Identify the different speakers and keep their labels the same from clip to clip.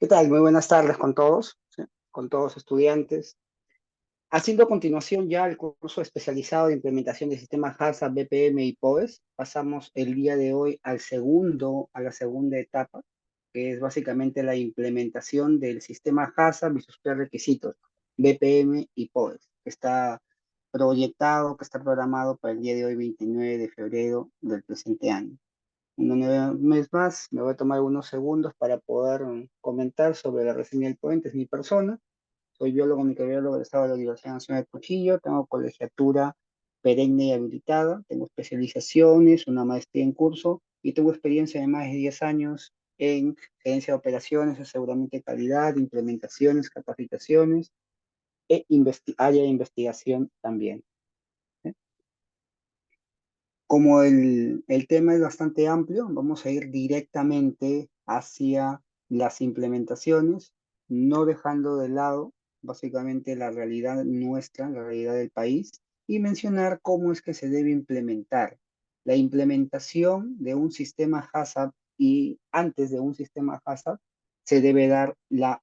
Speaker 1: ¿Qué tal? Muy buenas tardes con todos, ¿sí? Con todos estudiantes. Haciendo a continuación ya el curso especializado de implementación de sistemas HACCP, BPM y POES, pasamos el día de hoy a la segunda etapa, que es básicamente la implementación del sistema HACCP y sus prerequisitos, BPM y POES, que está proyectado, que está programado para el día de hoy, 29 de febrero del presente año. Un mes más, me voy a tomar unos segundos para poder comentar sobre la reseña del puente. Es mi persona. Soy biólogo microbiólogo del Estado de la Universidad Nacional de Trujillo. Tengo colegiatura perenne y habilitada. Tengo especializaciones, una maestría en curso y tengo experiencia de más de 10 años en gerencia de operaciones, aseguramiento de calidad, implementaciones, capacitaciones e área de investigación también. ¿Eh? Como el tema es bastante amplio, vamos a ir directamente hacia las implementaciones, no dejando de lado básicamente la realidad nuestra, la realidad del país, y mencionar cómo es que se debe implementar. La implementación de un sistema HACCP y antes de un sistema HACCP se debe dar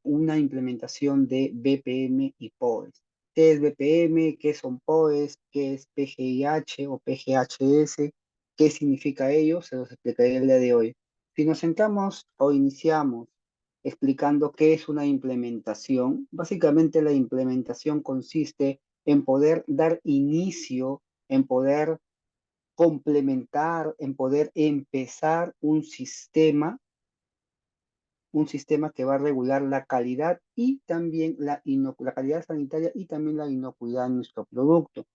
Speaker 1: una implementación de BPM y POES. ¿Qué es BPM? ¿Qué son POES? ¿Qué es PGIH o PGHS? ¿Qué significa ello? Se los explicaré el día de hoy. Si nos centramos o iniciamos explicando qué es una implementación, básicamente la implementación consiste en poder dar inicio, en poder complementar, en poder empezar un sistema que va a regular la calidad y también la calidad sanitaria y también la inocuidad de nuestro producto.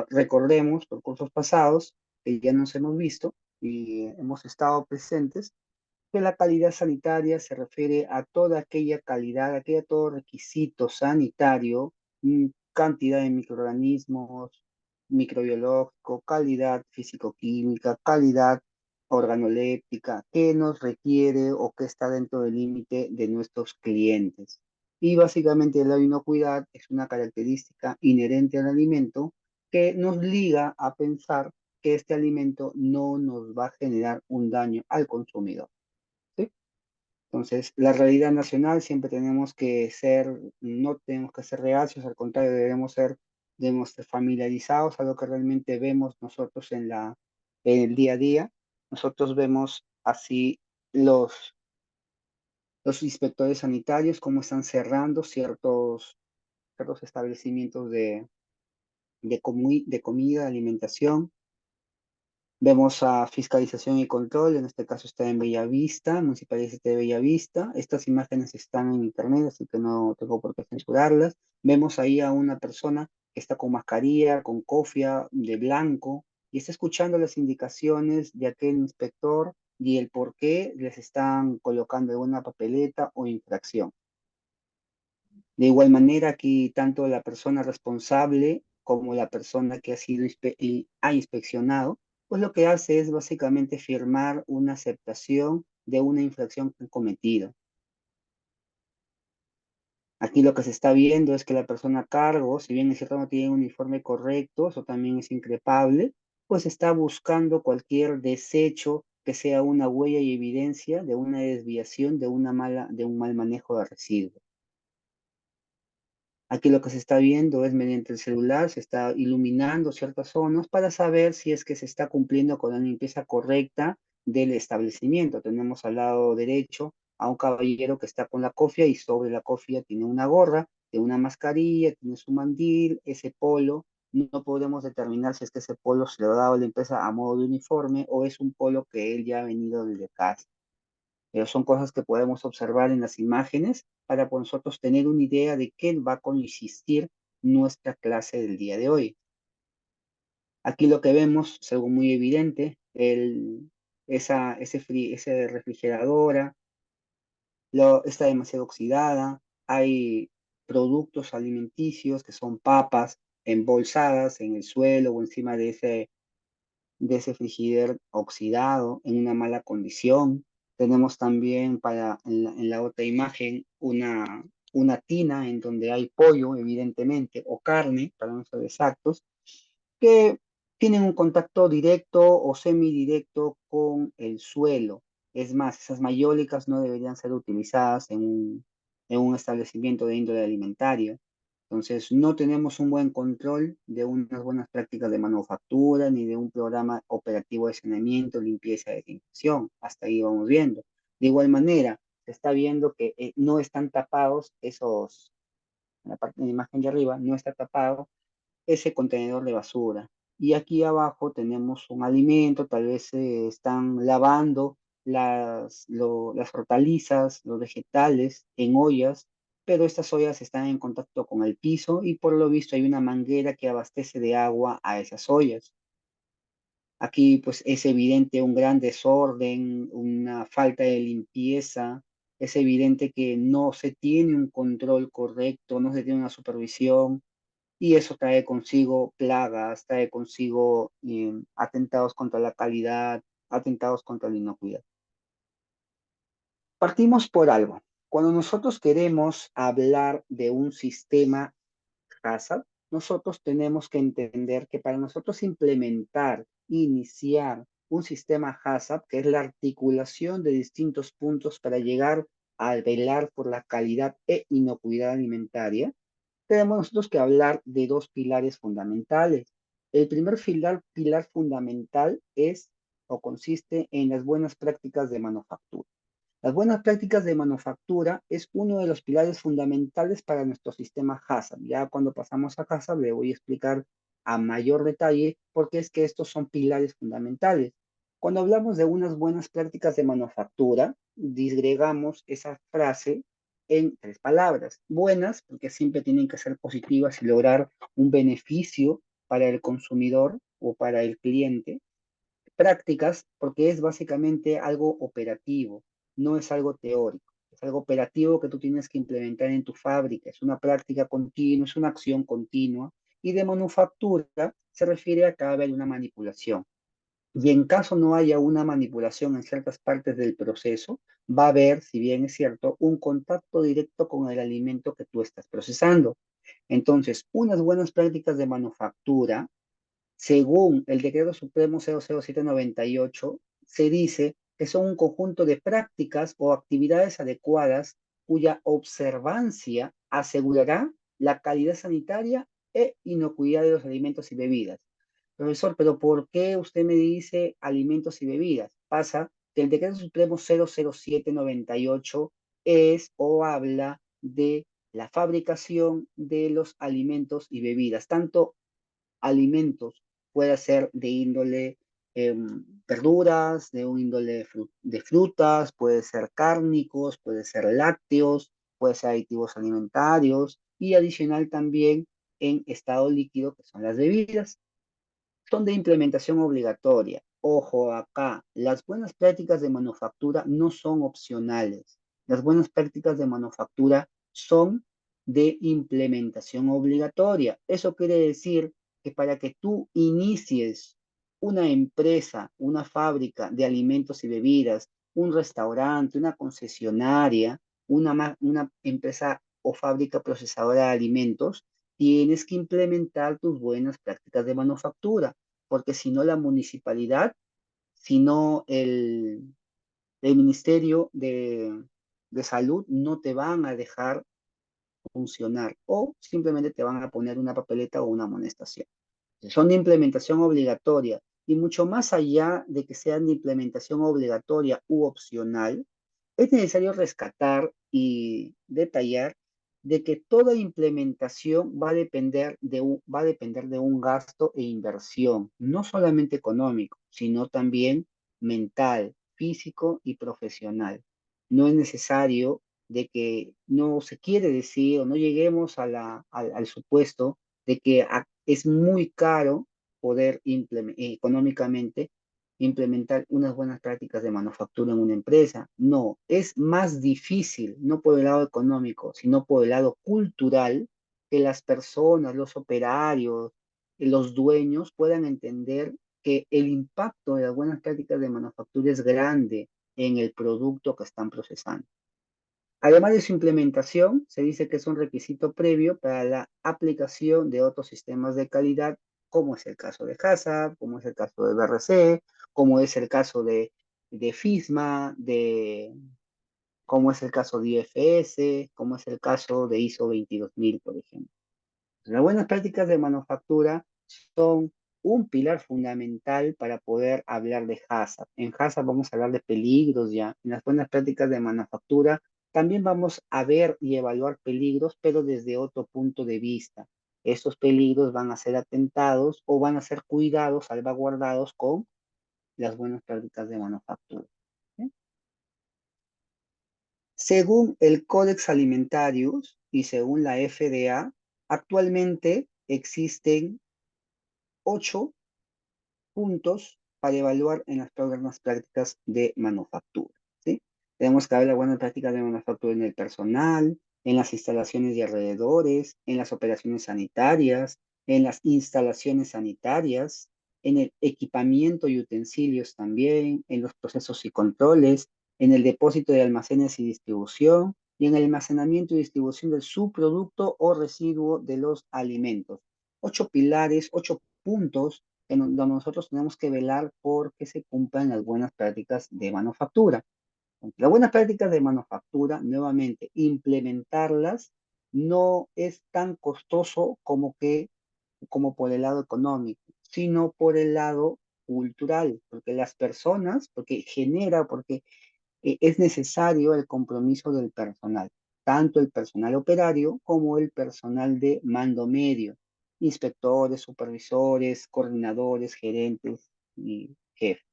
Speaker 1: Recordemos por cursos pasados que ya nos hemos visto y hemos estado presentes que la calidad sanitaria se refiere a toda aquella calidad, todo requisito sanitario, cantidad de microorganismos, microbiológico, calidad físico-química, calidad organoléptica, que nos requiere o que está dentro del límite de nuestros clientes. Y básicamente la inocuidad es una característica inherente al alimento que nos liga a pensar que este alimento no nos va a generar un daño al consumidor. ¿Sí? Entonces, la realidad nacional siempre tenemos que ser, no tenemos que ser reacios, al contrario, debemos ser familiarizados a lo que realmente vemos nosotros en el día a día. Nosotros vemos así los inspectores sanitarios cómo están cerrando ciertos establecimientos de comida, de alimentación. Vemos a fiscalización y control, en este caso está en Bellavista, Municipalidad de Bellavista. Estas imágenes están en internet, así que no tengo por qué censurarlas. Vemos ahí a una persona que está con mascarilla, con cofia de blanco, y está escuchando las indicaciones de aquel inspector y el por qué les están colocando alguna papeleta o infracción. De igual manera, aquí tanto la persona responsable como la persona que ha sido y ha inspeccionado, pues lo que hace es básicamente firmar una aceptación de una infracción que han cometido. Aquí lo que se está viendo es que la persona a cargo, si bien es cierto no tiene un uniforme correcto, eso también es increpable, pues está buscando cualquier desecho que sea una huella y evidencia de una desviación de un mal manejo de residuos. Aquí lo que se está viendo es mediante el celular, se está iluminando ciertas zonas para saber si es que se está cumpliendo con la limpieza correcta del establecimiento. Tenemos al lado derecho a un caballero que está con la cofia y sobre la cofia tiene una gorra, tiene una mascarilla, tiene su mandil, ese polo. No podemos determinar si es que ese polo se lo ha dado a la empresa a modo de uniforme o es un polo que él ya ha venido desde casa. Pero son cosas que podemos observar en las imágenes para nosotros tener una idea de qué va a consistir nuestra clase del día de hoy. Aquí lo que vemos es algo muy evidente, esa refrigeradora está demasiado oxidada, hay productos alimenticios que son papas embolsadas en el suelo o encima de ese frigider oxidado en una mala condición. Tenemos también en la otra imagen una tina en donde hay pollo, evidentemente, o carne, para no ser exactos, que tienen un contacto directo o semidirecto con el suelo. Es más, esas mayólicas no deberían ser utilizadas en un establecimiento de índole alimentario. Entonces, no tenemos un buen control de unas buenas prácticas de manufactura ni de un programa operativo de saneamiento, limpieza y desinfección. Hasta ahí vamos viendo. De igual manera, se está viendo que no están tapados esos, en la parte de la imagen de arriba, no está tapado ese contenedor de basura. Y aquí abajo tenemos un alimento, tal vez se están lavando las hortalizas, los vegetales en ollas, pero estas ollas están en contacto con el piso y por lo visto hay una manguera que abastece de agua a esas ollas. Aquí pues es evidente un gran desorden, una falta de limpieza, es evidente que no se tiene un control correcto, no se tiene una supervisión y eso trae consigo plagas, trae consigo atentados contra la calidad, atentados contra la inocuidad. Partimos por algo. Cuando nosotros queremos hablar de un sistema HACCP, nosotros tenemos que entender que para nosotros implementar, iniciar un sistema HACCP, que es la articulación de distintos puntos para llegar a velar por la calidad e inocuidad alimentaria, tenemos nosotros que hablar de dos pilares fundamentales. El primer pilar fundamental es o consiste en las buenas prácticas de manufactura. Las buenas prácticas de manufactura es uno de los pilares fundamentales para nuestro sistema HACCP. Ya cuando pasamos a HACCP le voy a explicar a mayor detalle por qué es que estos son pilares fundamentales. Cuando hablamos de unas buenas prácticas de manufactura, disgregamos esa frase en tres palabras. Buenas, porque siempre tienen que ser positivas y lograr un beneficio para el consumidor o para el cliente. Prácticas, porque es básicamente algo operativo, no es algo teórico, es algo operativo que tú tienes que implementar en tu fábrica, es una práctica continua, es una acción continua, y de manufactura se refiere a que va una manipulación. Y en caso no haya una manipulación en ciertas partes del proceso, va a haber, si bien es cierto, un contacto directo con el alimento que tú estás procesando. Entonces, unas buenas prácticas de manufactura según el Decreto Supremo 00798, se dice que son un conjunto de prácticas o actividades adecuadas cuya observancia asegurará la calidad sanitaria e inocuidad de los alimentos y bebidas. Profesor, pero ¿por qué usted me dice alimentos y bebidas? Pasa que el Decreto Supremo 00798 es o habla de la fabricación de los alimentos y bebidas, tanto alimentos, puede ser de índole verduras, de un índole de frutas, puede ser cárnicos, puede ser lácteos, puede ser aditivos alimentarios y adicional también en estado líquido que son las bebidas. Son de implementación obligatoria. Ojo acá, las buenas prácticas de manufactura no son opcionales. Las buenas prácticas de manufactura son de implementación obligatoria. Eso quiere decir que para que tú inicies una empresa, una fábrica de alimentos y bebidas, un restaurante, una concesionaria, una empresa o fábrica procesadora de alimentos, tienes que implementar tus buenas prácticas de manufactura, porque si no la municipalidad, si no el Ministerio de Salud no te van a dejar funcionar o simplemente te van a poner una papeleta o una amonestación. Son de implementación obligatoria y mucho más allá de que sean de implementación obligatoria u opcional, es necesario rescatar y detallar de que toda implementación va a depender de un gasto e inversión, no solamente económico, sino también mental, físico y profesional. No es necesario de que no se quiere decir o no lleguemos a al supuesto de que es muy caro poder económicamente implementar unas buenas prácticas de manufactura en una empresa. No, es más difícil, no por el lado económico, sino por el lado cultural, que las personas, los operarios, los dueños puedan entender que el impacto de las buenas prácticas de manufactura es grande en el producto que están procesando. Además de su implementación, se dice que es un requisito previo para la aplicación de otros sistemas de calidad, como es el caso de HACCP, como es el caso de BRC, como es el caso de de FISMA, como es el caso de IFS, como es el caso de ISO 22000, por ejemplo. Las buenas prácticas de manufactura son un pilar fundamental para poder hablar de hazard. En hazard vamos a hablar de peligros ya. En las buenas prácticas de manufactura también vamos a ver y evaluar peligros, pero desde otro punto de vista. Estos peligros van a ser atentados o van a ser cuidados, salvaguardados con las buenas prácticas de manufactura. ¿Sí? Según el Codex Alimentarius y según la FDA, actualmente existen 8 puntos para evaluar en las programas prácticas de manufactura, ¿sí? Tenemos que ver las buenas prácticas de manufactura en el personal, en las instalaciones de alrededores, en las operaciones sanitarias, en las instalaciones sanitarias, en el equipamiento y utensilios también, en los procesos y controles, en el depósito de almacenes y distribución, y en el almacenamiento y distribución del subproducto o residuo de los alimentos. 8 pilares, 8 puntos donde nosotros tenemos que velar por que se cumplan las buenas prácticas de manufactura. Las buenas prácticas de manufactura, nuevamente, implementarlas no es tan costoso como por el lado económico, sino por el lado cultural, porque las personas, porque es necesario el compromiso del personal, tanto el personal operario como el personal de mando medio, inspectores, supervisores, coordinadores, gerentes y jefes.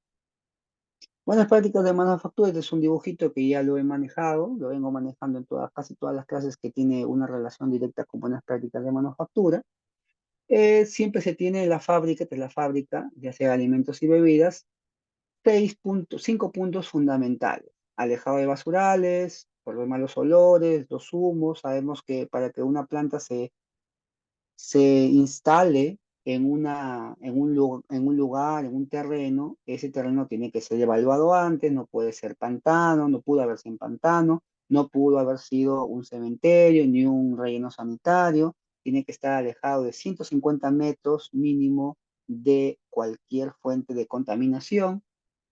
Speaker 1: Buenas prácticas de manufactura, este es un dibujito que ya lo he manejado, lo vengo manejando en casi todas las clases que tiene una relación directa con buenas prácticas de manufactura. Siempre se tiene en la fábrica, ya sea alimentos y bebidas, 5 puntos fundamentales. Alejado de basurales, por los malos olores, los humos. Sabemos que para que una planta se instale en un lugar, en un terreno, ese terreno tiene que ser evaluado antes, no puede ser pantano, no pudo haber sido pantano, no pudo haber sido un cementerio ni un relleno sanitario, tiene que estar alejado de 150 metros mínimo de cualquier fuente de contaminación,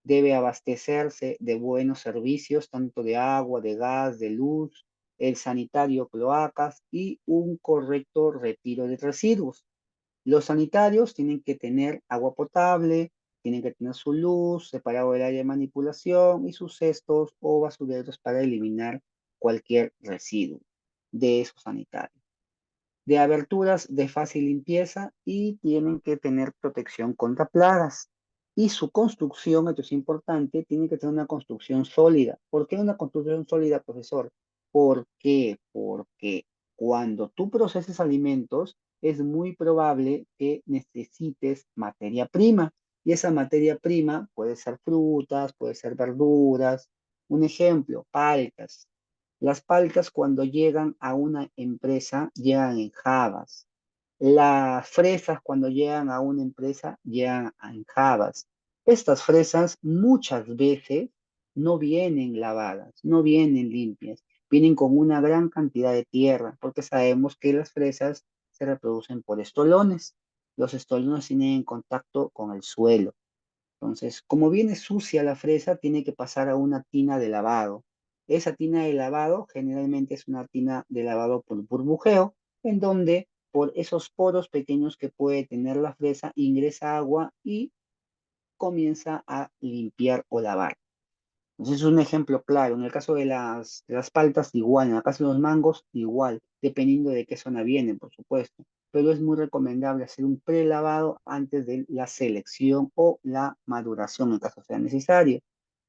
Speaker 1: debe abastecerse de buenos servicios, tanto de agua, de gas, de luz, el sanitario, cloacas y un correcto retiro de residuos. Los sanitarios tienen que tener agua potable, tienen que tener su luz, separado del área de manipulación y sus cestos o basureros para eliminar cualquier residuo de esos sanitarios. De aberturas de fácil limpieza y tienen que tener protección contra plagas. Y su construcción, esto es importante, tiene que tener una construcción sólida. ¿Por qué una construcción sólida, profesor? ¿Por qué? Porque cuando tú proceses alimentos, es muy probable que necesites materia prima. Y esa materia prima puede ser frutas, puede ser verduras. Un ejemplo, paltas. Las paltas cuando llegan a una empresa llegan en jabas. Las fresas cuando llegan a una empresa llegan en jabas. Estas fresas muchas veces no vienen lavadas, no vienen limpias, vienen con una gran cantidad de tierra, porque sabemos que las fresas se reproducen por estolones. Los estolones tienen contacto con el suelo. Entonces, como viene sucia la fresa, tiene que pasar a una tina de lavado. Esa tina de lavado generalmente es una tina de lavado por burbujeo, en donde por esos poros pequeños que puede tener la fresa ingresa agua y comienza a limpiar o lavar. Entonces es un ejemplo claro. En el caso de las paltas, igual. En el caso de los mangos, igual. Dependiendo de qué zona vienen, por supuesto. Pero es muy recomendable hacer un prelavado antes de la selección o la maduración, en caso sea necesario.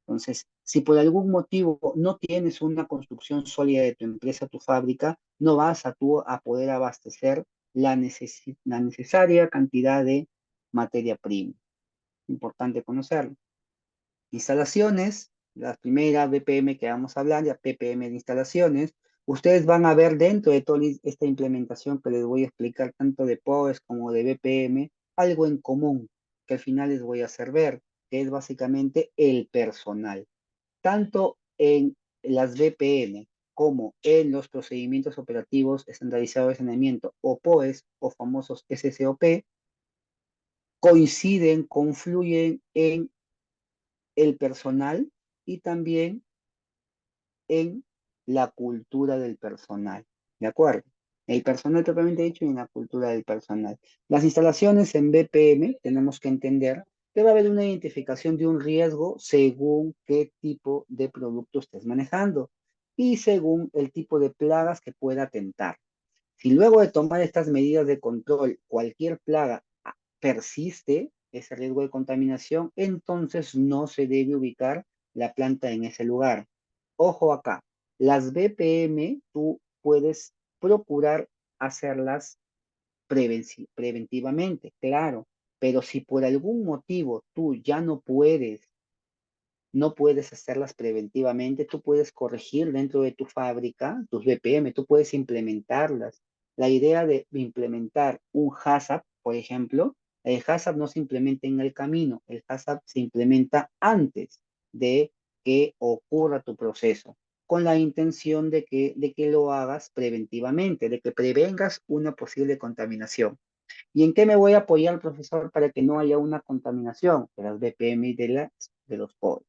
Speaker 1: Entonces, si por algún motivo no tienes una construcción sólida de tu empresa, tu fábrica, no vas a poder abastecer la necesaria cantidad de materia prima. Importante conocerlo. Instalaciones, las primeras BPM que vamos a hablar, ya PPM de instalaciones, ustedes van a ver dentro de toda esta implementación que les voy a explicar, tanto de POES como de BPM, algo en común que al final les voy a hacer ver, que es básicamente el personal. Tanto en las BPM como en los procedimientos operativos estandarizados de saneamiento o POES o famosos SSOP, coinciden, confluyen en el personal y también en la cultura del personal. ¿De acuerdo? El personal propiamente dicho y en la cultura del personal. Las instalaciones en BPM tenemos que entender que va a haber una identificación de un riesgo según qué tipo de producto estés manejando y según el tipo de plagas que pueda atentar. Si luego de tomar estas medidas de control cualquier plaga persiste, ese riesgo de contaminación, entonces no se debe ubicar la planta en ese lugar. Ojo acá, las BPM tú puedes procurar hacerlas preventivamente, claro, pero si por algún motivo tú ya no puedes hacerlas preventivamente, tú puedes corregir dentro de tu fábrica tus BPM, tú puedes implementarlas. La idea de implementar un HACCP, por ejemplo, el HACCP no se implementa en el camino, el HACCP se implementa antes de que ocurra tu proceso, con la intención de que lo hagas preventivamente, de que prevengas una posible contaminación. ¿Y en qué me voy a apoyar, profesor, para que no haya una contaminación de las BPM y de los poros?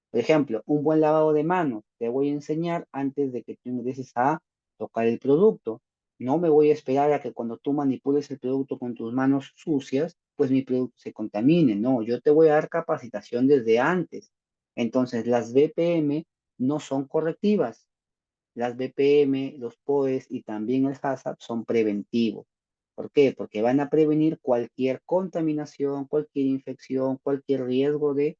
Speaker 1: Por ejemplo, un buen lavado de manos. Te voy a enseñar antes de que tú ingreses a tocar el producto. No me voy a esperar a que cuando tú manipules el producto con tus manos sucias, pues mi producto se contamine. No, yo te voy a dar capacitación desde antes. Entonces, las BPM no son correctivas. Las BPM, los POEs y también el HACCP son preventivos. ¿Por qué? Porque van a prevenir cualquier contaminación, cualquier infección, cualquier riesgo de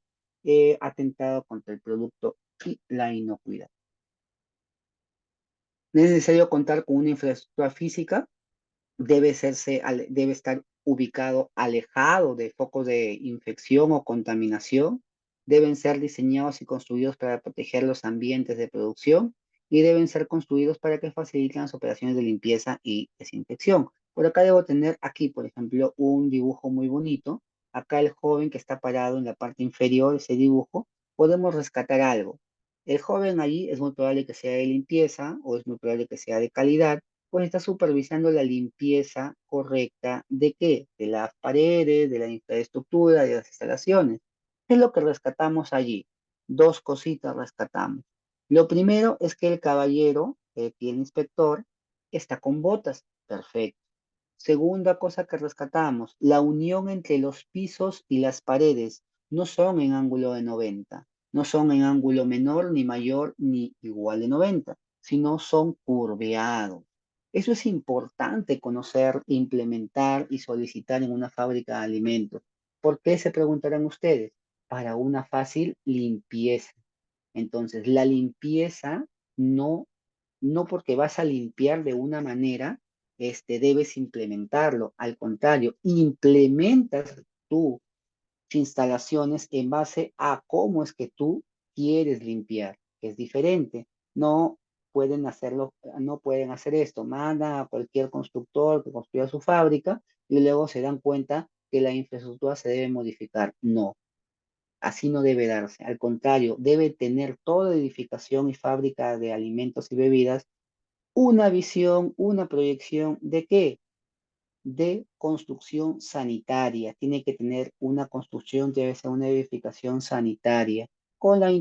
Speaker 1: atentado contra el producto y la inocuidad. No es necesario contar con una infraestructura física, debe estar ubicado alejado de focos de infección o contaminación, deben ser diseñados y construidos para proteger los ambientes de producción y deben ser construidos para que faciliten las operaciones de limpieza y desinfección. Por acá debo tener aquí, por ejemplo, un dibujo muy bonito. Acá el joven que está parado en la parte inferior de ese dibujo, podemos rescatar algo. El joven allí es muy probable que sea de limpieza o es muy probable que sea de calidad, pues está supervisando la limpieza correcta ¿de qué? De las paredes, de la infraestructura, de las instalaciones. ¿Qué es lo que rescatamos allí? Dos cositas rescatamos. Lo primero es que el caballero, el inspector, está con botas. Perfecto. Segunda cosa que rescatamos, la unión entre los pisos y las paredes no son en ángulo de 90, no son en ángulo menor, ni mayor, ni igual de 90, sino son curveados. Eso es importante conocer, implementar y solicitar en una fábrica de alimentos. ¿Por qué se preguntarán ustedes? Para una fácil limpieza. Entonces, la limpieza no, no porque vas a limpiar de una manera, debes implementarlo. Al contrario, implementas tus instalaciones en base a cómo es que tú quieres limpiar, que es diferente. No pueden hacerlo, no pueden hacer esto. Mandan a cualquier constructor que construya su fábrica y luego se dan cuenta que la infraestructura se debe modificar. No, así no debe darse. Al contrario, debe tener toda edificación y fábrica de alimentos y bebidas una visión, una proyección de qué? De construcción sanitaria. Tiene que tener una construcción, debe ser una edificación sanitaria. Para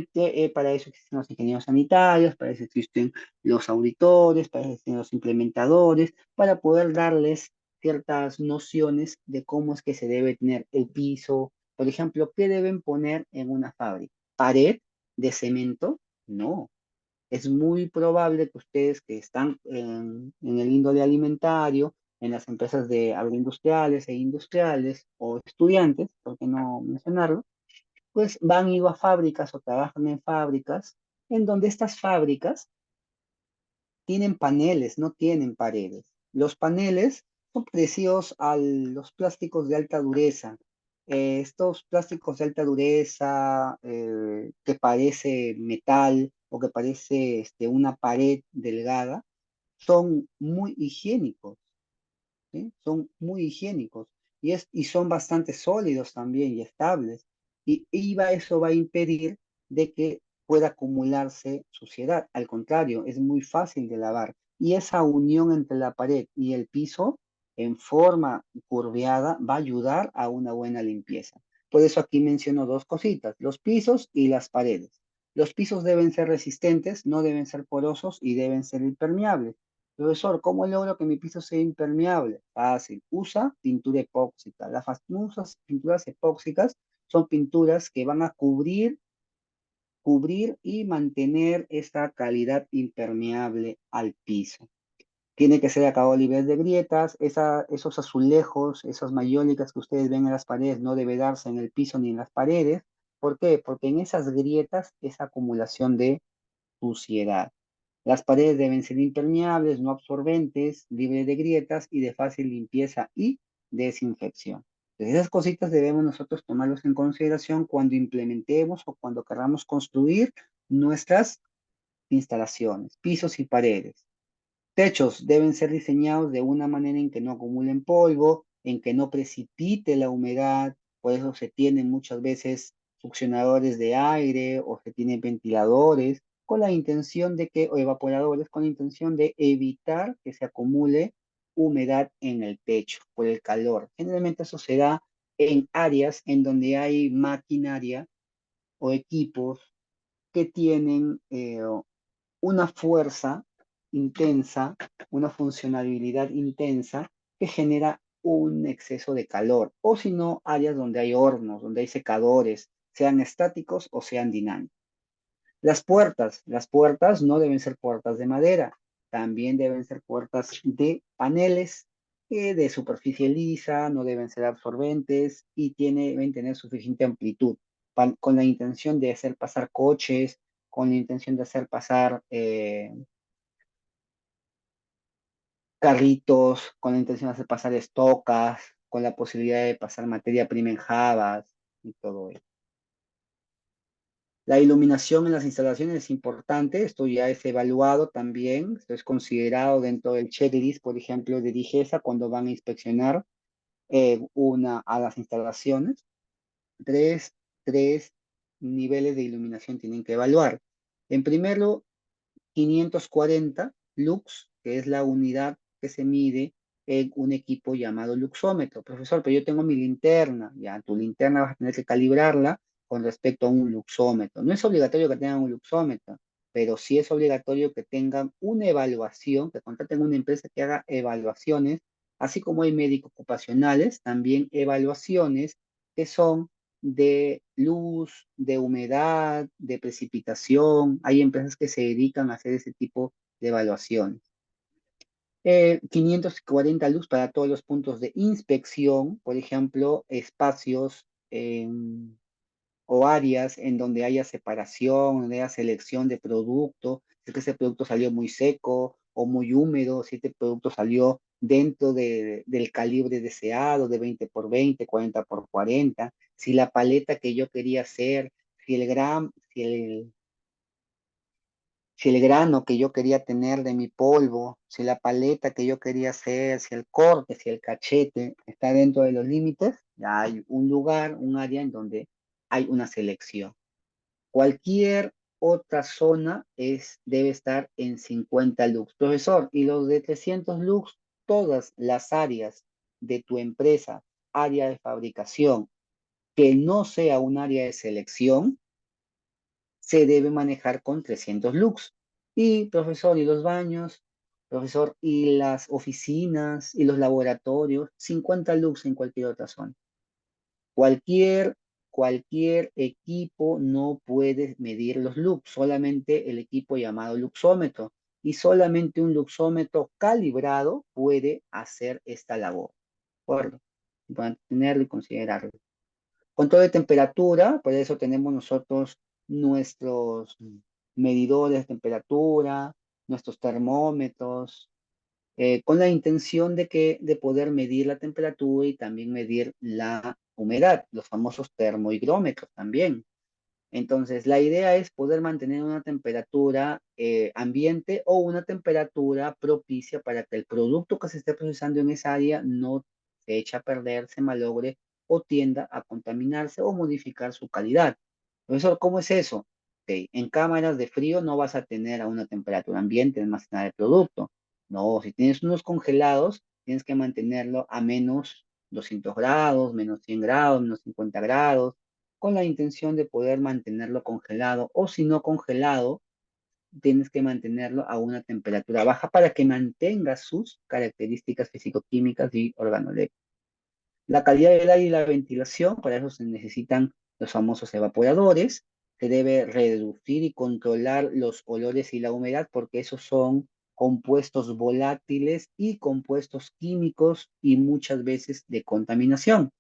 Speaker 1: eso existen los ingenieros sanitarios, para eso existen los auditores, para eso existen los implementadores, para poder darles ciertas nociones de cómo es que se debe tener el piso. Por ejemplo, ¿qué deben poner en una fábrica? ¿Pared de cemento? No, es muy probable que ustedes que están en el índole alimentario, en las empresas de agroindustriales e industriales o estudiantes, por qué no mencionarlo, pues van ido a fábricas o trabajan en fábricas en donde estas fábricas tienen paneles, no tienen paredes. Los paneles son parecidos a los plásticos de alta dureza. Estos plásticos de alta dureza que parece metal o que parece una pared delgada, son muy higiénicos. ¿Sí? Son muy higiénicos y son bastante sólidos también y estables. Eso va a impedir de que pueda acumularse suciedad. Al contrario, es muy fácil de lavar. Y esa unión entre la pared y el piso en forma curveada va a ayudar a una buena limpieza. Por eso aquí menciono dos cositas, los pisos y las paredes. Los pisos deben ser resistentes, no deben ser porosos y deben ser impermeables. Profesor, ¿cómo logro que mi piso sea impermeable? Fácil, usa pintura epóxica. Las famosas pinturas epóxicas son pinturas que van a cubrir y mantener esta calidad impermeable al piso. Tiene que ser acabado libre de grietas, esos azulejos, esas mayólicas que ustedes ven en las paredes no debe darse en el piso ni en las paredes. ¿Por qué? Porque en esas grietas es acumulación de suciedad. Las paredes deben ser impermeables, no absorbentes, libres de grietas y de fácil limpieza y desinfección. Entonces, esas cositas debemos nosotros tomarlos en consideración cuando implementemos o cuando queramos construir nuestras instalaciones, pisos y paredes. Techos deben ser diseñados de una manera en que no acumulen polvo, en que no precipite la humedad, por eso se tienen muchas veces succionadores de aire o se tienen ventiladores con la intención de que, o evaporadores con la intención de evitar que se acumule humedad en el techo por el calor. Generalmente eso se da en áreas en donde hay maquinaria o equipos que tienen una fuerza intensa, una funcionalidad intensa que genera un exceso de calor, o si no, áreas donde hay hornos, donde hay secadores, sean estáticos o sean dinámicos. Las puertas no deben ser puertas de madera, también deben ser puertas de paneles de superficie lisa, no deben ser absorbentes y deben tener suficiente amplitud con la intención de hacer pasar coches, con la intención de hacer pasar carritos, con la intención de hacer pasar estocas, con la posibilidad de pasar materia prima en jabas y todo eso. La iluminación en las instalaciones es importante, esto ya es evaluado también, esto es considerado dentro del checklist, por ejemplo, de DIGESA cuando van a inspeccionar a las instalaciones. Tres, tres niveles de iluminación tienen que evaluar. En primero, 540 lux, que es la unidad que se mide en un equipo llamado luxómetro. Profesor, pero yo tengo mi linterna, ya tu linterna vas a tener que calibrarla con respecto a un luxómetro. No es obligatorio que tengan un luxómetro, pero sí es obligatorio que tengan una evaluación, que contraten una empresa que haga evaluaciones, así como hay médicos ocupacionales, también evaluaciones que son de luz, de humedad, de precipitación. Hay empresas que se dedican a hacer ese tipo de evaluaciones. 540 luz para todos los puntos de inspección, por ejemplo, espacios o áreas en donde haya separación, donde haya selección de producto, si es que ese producto salió muy seco o muy húmedo, si este producto salió dentro del calibre deseado, de 20 por 20, 40 por 40, si la paleta que yo quería hacer, si el grano que yo quería tener de mi polvo, si la paleta que yo quería hacer, si el corte, si el cachete está dentro de los límites, ya hay un lugar, un área en donde hay una selección. Cualquier otra zona debe estar en 50 lux. Profesor, y los de 300 lux, todas las áreas de tu empresa, área de fabricación, que no sea un área de selección, se debe manejar con 300 lux. Y, profesor, y los baños, profesor, y las oficinas y los laboratorios, 50 lux en cualquier otra zona. Cualquier, cualquier equipo no puede medir los lux, solamente el equipo llamado luxómetro. Y solamente un luxómetro calibrado puede hacer esta labor. ¿De acuerdo? Para tenerlo y considerarlo. Control de temperatura, por eso tenemos nosotros nuestros medidores de temperatura, nuestros termómetros, con la intención de poder medir la temperatura y también medir la humedad, los famosos termohigrómetros también. Entonces, la idea es poder mantener una temperatura ambiente o una temperatura propicia para que el producto que se esté procesando en esa área no se eche a perder, se malogre o tienda a contaminarse o modificar su calidad. Profesor, ¿cómo es eso? Ok, en cámaras de frío no vas a tener a una temperatura ambiente almacenar el producto. No, si tienes unos congelados, tienes que mantenerlo a menos 200 grados, menos 100 grados, menos 50 grados, con la intención de poder mantenerlo congelado, o si no congelado, tienes que mantenerlo a una temperatura baja para que mantenga sus características físico-químicas y organolépticas. La calidad del aire y la ventilación, para eso se necesitan los famosos evaporadores. Se debe reducir y controlar los olores y la humedad porque esos son compuestos volátiles y compuestos químicos y muchas veces de contaminación.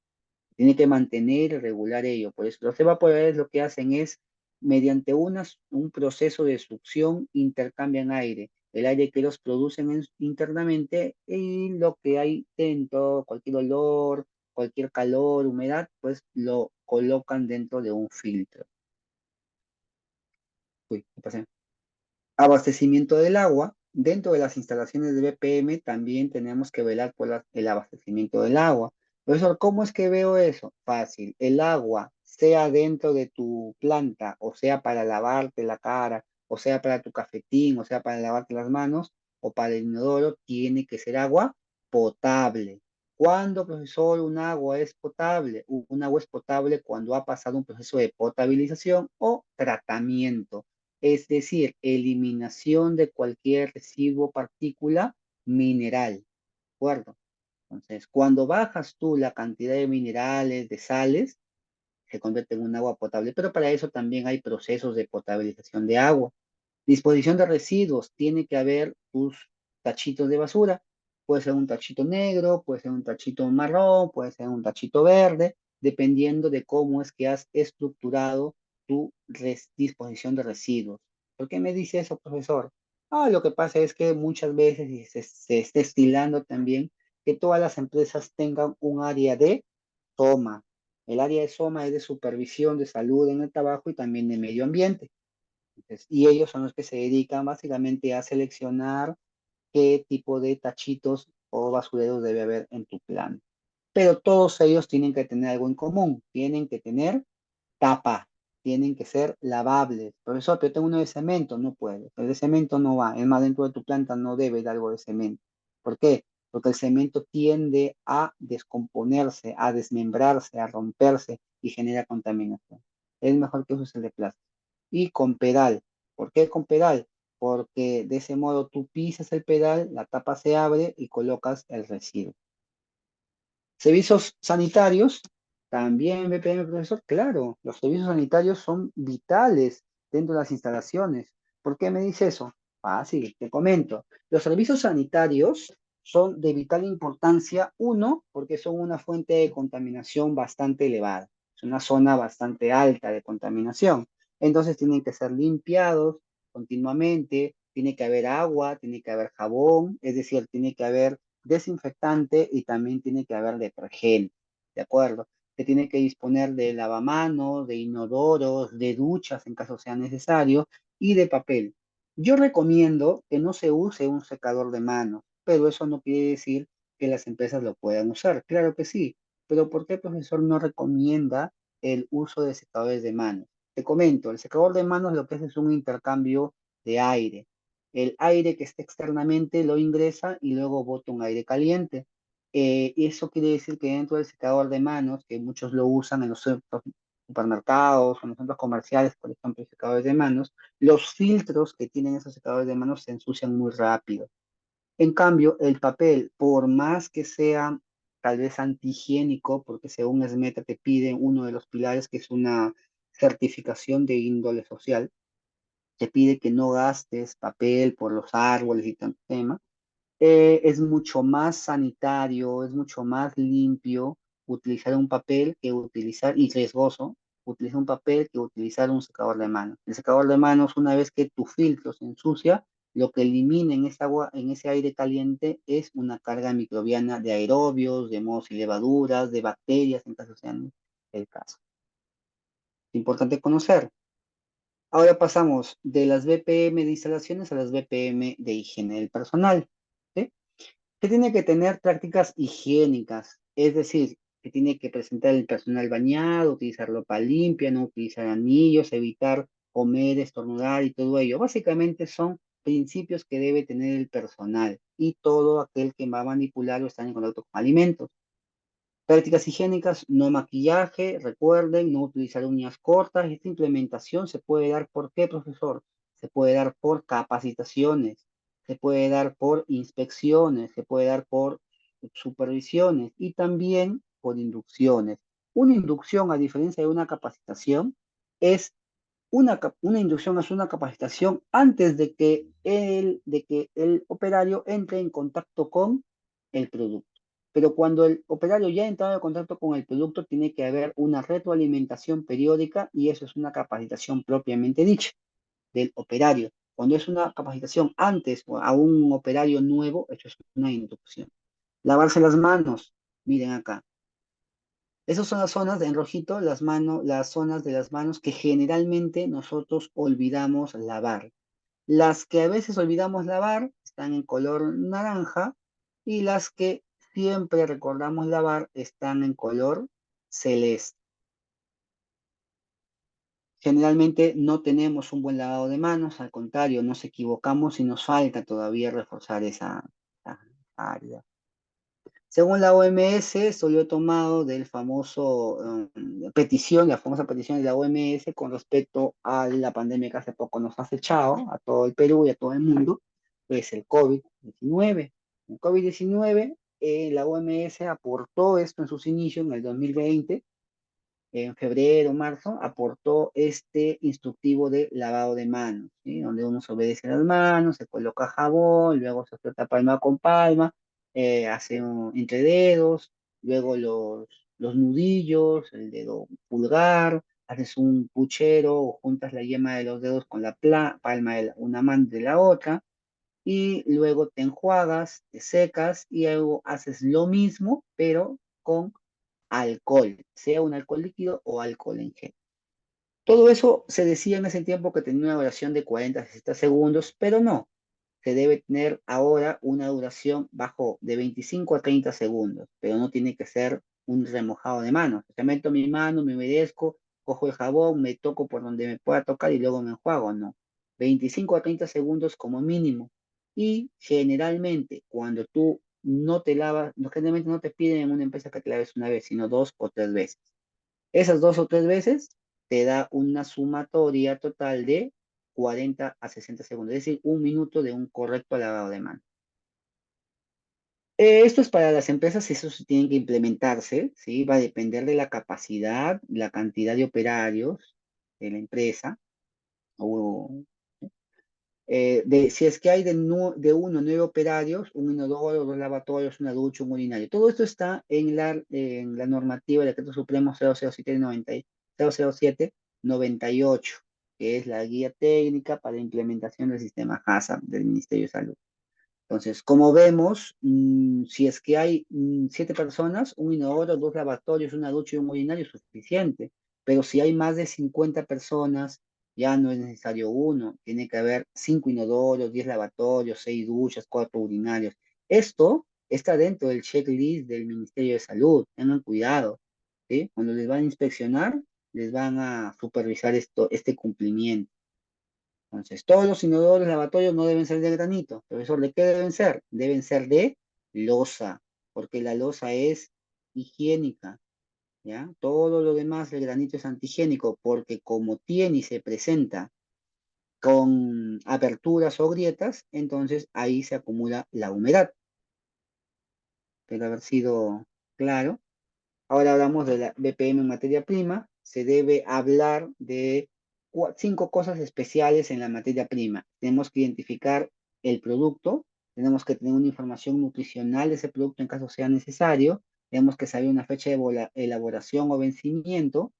Speaker 1: Tiene que mantener y regular ello. Por eso los evaporadores lo que hacen es, mediante un proceso de succión, intercambian aire. El aire que los producen internamente y lo que hay dentro, cualquier olor, cualquier calor, humedad, pues lo colocan dentro de un filtro. Uy, ¿qué pasa? Abastecimiento del agua. Dentro de las instalaciones de BPM también tenemos que velar por el abastecimiento del agua. Profesor, ¿cómo es que veo eso? Fácil. El agua, sea dentro de tu planta, o sea para lavarte la cara, o sea para tu cafetín, o sea para lavarte las manos, o para el inodoro, tiene que ser agua potable. ¿Cuándo, profesor, un agua es potable? Un agua es potable cuando ha pasado un proceso de potabilización o tratamiento, es decir, eliminación de cualquier residuo, partícula mineral, ¿de acuerdo? Entonces, cuando bajas tú la cantidad de minerales, de sales, se convierte en un agua potable, pero para eso también hay procesos de potabilización de agua. Disposición de residuos, tiene que haber tus tachitos de basura. Puede ser un tachito negro, puede ser un tachito marrón, puede ser un tachito verde, dependiendo de cómo es que has estructurado tu disposición de residuos. ¿Por qué me dice eso, profesor? Lo que pasa es que muchas veces y se está estilando también que todas las empresas tengan un área de SOMA. El área de SOMA es de supervisión de salud en el trabajo y también de medio ambiente. Y ellos son los que se dedican básicamente a seleccionar qué tipo de tachitos o basureros debe haber en tu plan. Pero todos ellos tienen que tener algo en común, tienen que tener tapa, tienen que ser lavables. Profesor, pero tengo uno de cemento, no puede. El de cemento no va, es más, dentro de tu planta no debe de algo de cemento. ¿Por qué? Porque el cemento tiende a descomponerse, a desmembrarse, a romperse y genera contaminación. Es mejor que uses el de plástico. Y con pedal. ¿Por qué con pedal? Porque de ese modo tú pisas el pedal, la tapa se abre y colocas el residuo. Servicios sanitarios, también BPM, profesor, claro, los servicios sanitarios son vitales dentro de las instalaciones. ¿Por qué me dice eso? Fácil, te comento. Los servicios sanitarios son de vital importancia, uno, porque son una fuente de contaminación bastante elevada. Es una zona bastante alta de contaminación. Entonces tienen que ser limpiados continuamente, tiene que haber agua, tiene que haber jabón, es decir, tiene que haber desinfectante y también tiene que haber detergente, ¿de acuerdo? Se tiene que disponer de lavamanos, de inodoros, de duchas en caso sea necesario y de papel. Yo recomiendo que no se use un secador de manos, pero eso no quiere decir que las empresas lo puedan usar. Claro que sí, pero ¿por qué el profesor no recomienda el uso de secadores de manos? Te comento, el secador de manos lo que hace es un intercambio de aire. El aire que está externamente lo ingresa y luego bota un aire caliente. Eso quiere decir que dentro del secador de manos, que muchos lo usan en los supermercados o en los centros comerciales, por ejemplo, secadores de manos, los filtros que tienen esos secadores de manos se ensucian muy rápido. En cambio, el papel, por más que sea tal vez antihigiénico, porque según SMETA te piden uno de los pilares, que es una certificación de índole social, te pide que no gastes papel por los árboles y tanto tema, es mucho más sanitario, es mucho más limpio utilizar un papel que utilizar, y riesgoso, utilizar un papel que utilizar un secador de manos. El secador de manos, una vez que tu filtro se ensucia, lo que elimina en esa agua, en ese aire caliente, es una carga microbiana de aerobios, de mohos y levaduras, de bacterias, en caso sea el caso. Es importante conocer. Ahora pasamos de las BPM de instalaciones a las BPM de higiene del personal. ¿Sí? Que tiene que tener prácticas higiénicas, es decir, que tiene que presentar el personal bañado, utilizar ropa limpia, no utilizar anillos, evitar comer, estornudar y todo ello. Básicamente son principios que debe tener el personal y todo aquel que va a manipular o estar en contacto con alimentos. Prácticas higiénicas, no maquillaje, recuerden, no utilizar uñas cortas. Esta implementación se puede dar por qué, profesor? Se puede dar por capacitaciones, se puede dar por inspecciones, se puede dar por supervisiones y también por inducciones. Una inducción, a diferencia de una capacitación, es una inducción es una capacitación antes de que el operario entre en contacto con el producto. Pero cuando el operario ya ha entrado en contacto con el producto, tiene que haber una retroalimentación periódica y eso es una capacitación propiamente dicha del operario. Cuando es una capacitación antes o a un operario nuevo, eso es una inducción. Lavarse las manos, miren acá. Esas son las zonas de en rojito, las zonas de las manos que generalmente nosotros olvidamos lavar. Las que a veces olvidamos lavar están en color naranja y las que siempre recordamos lavar están en color celeste. Generalmente no tenemos un buen lavado de manos, al contrario, nos equivocamos y nos falta todavía reforzar esa área. Según la OMS, esto lo he tomado del famoso petición, la famosa petición de la OMS con respecto a la pandemia que hace poco nos ha acechado a todo el Perú y a todo el mundo, pues el COVID-19. El COVID-19, la OMS aportó esto en sus inicios en el 2020 en febrero, marzo, aportó este instructivo de lavado de manos, ¿sí? Donde uno se obedece las manos, se coloca jabón, luego se frota palma con palma, hace entre dedos, luego los nudillos, el dedo pulgar, haces un puchero o juntas la yema de los dedos con la palma de una mano de la otra, y luego te enjuagas, te secas y luego haces lo mismo, pero con alcohol, sea un alcohol líquido o alcohol en gel. Todo eso se decía en ese tiempo que tenía una duración de 40 a 60 segundos, pero no, se debe tener ahora una duración bajo de 25 a 30 segundos, pero no tiene que ser un remojado de manos. O sea, meto mi mano, me humedezco, cojo el jabón, me toco por donde me pueda tocar y luego me enjuago, no. 25 a 30 segundos como mínimo. Y generalmente, cuando tú no te lavas, generalmente no te piden en una empresa que te laves una vez, sino 2 o 3 veces. Esas 2 o 3 veces te da una sumatoria total de 40 a 60 segundos, es decir, un minuto de un correcto lavado de mano. Esto es para las empresas, eso sí tiene que implementarse, ¿sí? Va a depender de la capacidad, la cantidad de operarios de la empresa, o si es que hay de 1 o 9 operarios, un inodoro, 2 lavatorios, una ducha, un urinario. Todo esto está en la normativa del Decreto Supremo 00798, que es la guía técnica para la implementación del sistema HACCP del Ministerio de Salud. Entonces, como vemos, si es que hay 7 personas, un inodoro, 2 lavatorios, una ducha y un urinario es suficiente. Pero si hay más de 50 personas, ya no es necesario uno. Tiene que haber 5 inodoros, 10 lavatorios, 6 duchas, 4 urinarios. Esto está dentro del checklist del Ministerio de Salud. Tengan cuidado, ¿sí? Cuando les van a inspeccionar, les van a supervisar este cumplimiento. Entonces, todos los inodoros lavatorios no deben ser de granito. Profesor, ¿de qué deben ser? Deben ser de loza, porque la loza es higiénica, ¿ya? Todo lo demás, el granito es antihigiénico, porque como tiene y se presenta con aberturas o grietas, entonces ahí se acumula la humedad. Espero haber sido claro. Ahora hablamos de la BPM en materia prima. Se debe hablar de 5 cosas especiales en la materia prima. Tenemos que identificar el producto, tenemos que tener una información nutricional de ese producto en caso sea necesario, tenemos que saber una fecha de elaboración o vencimiento,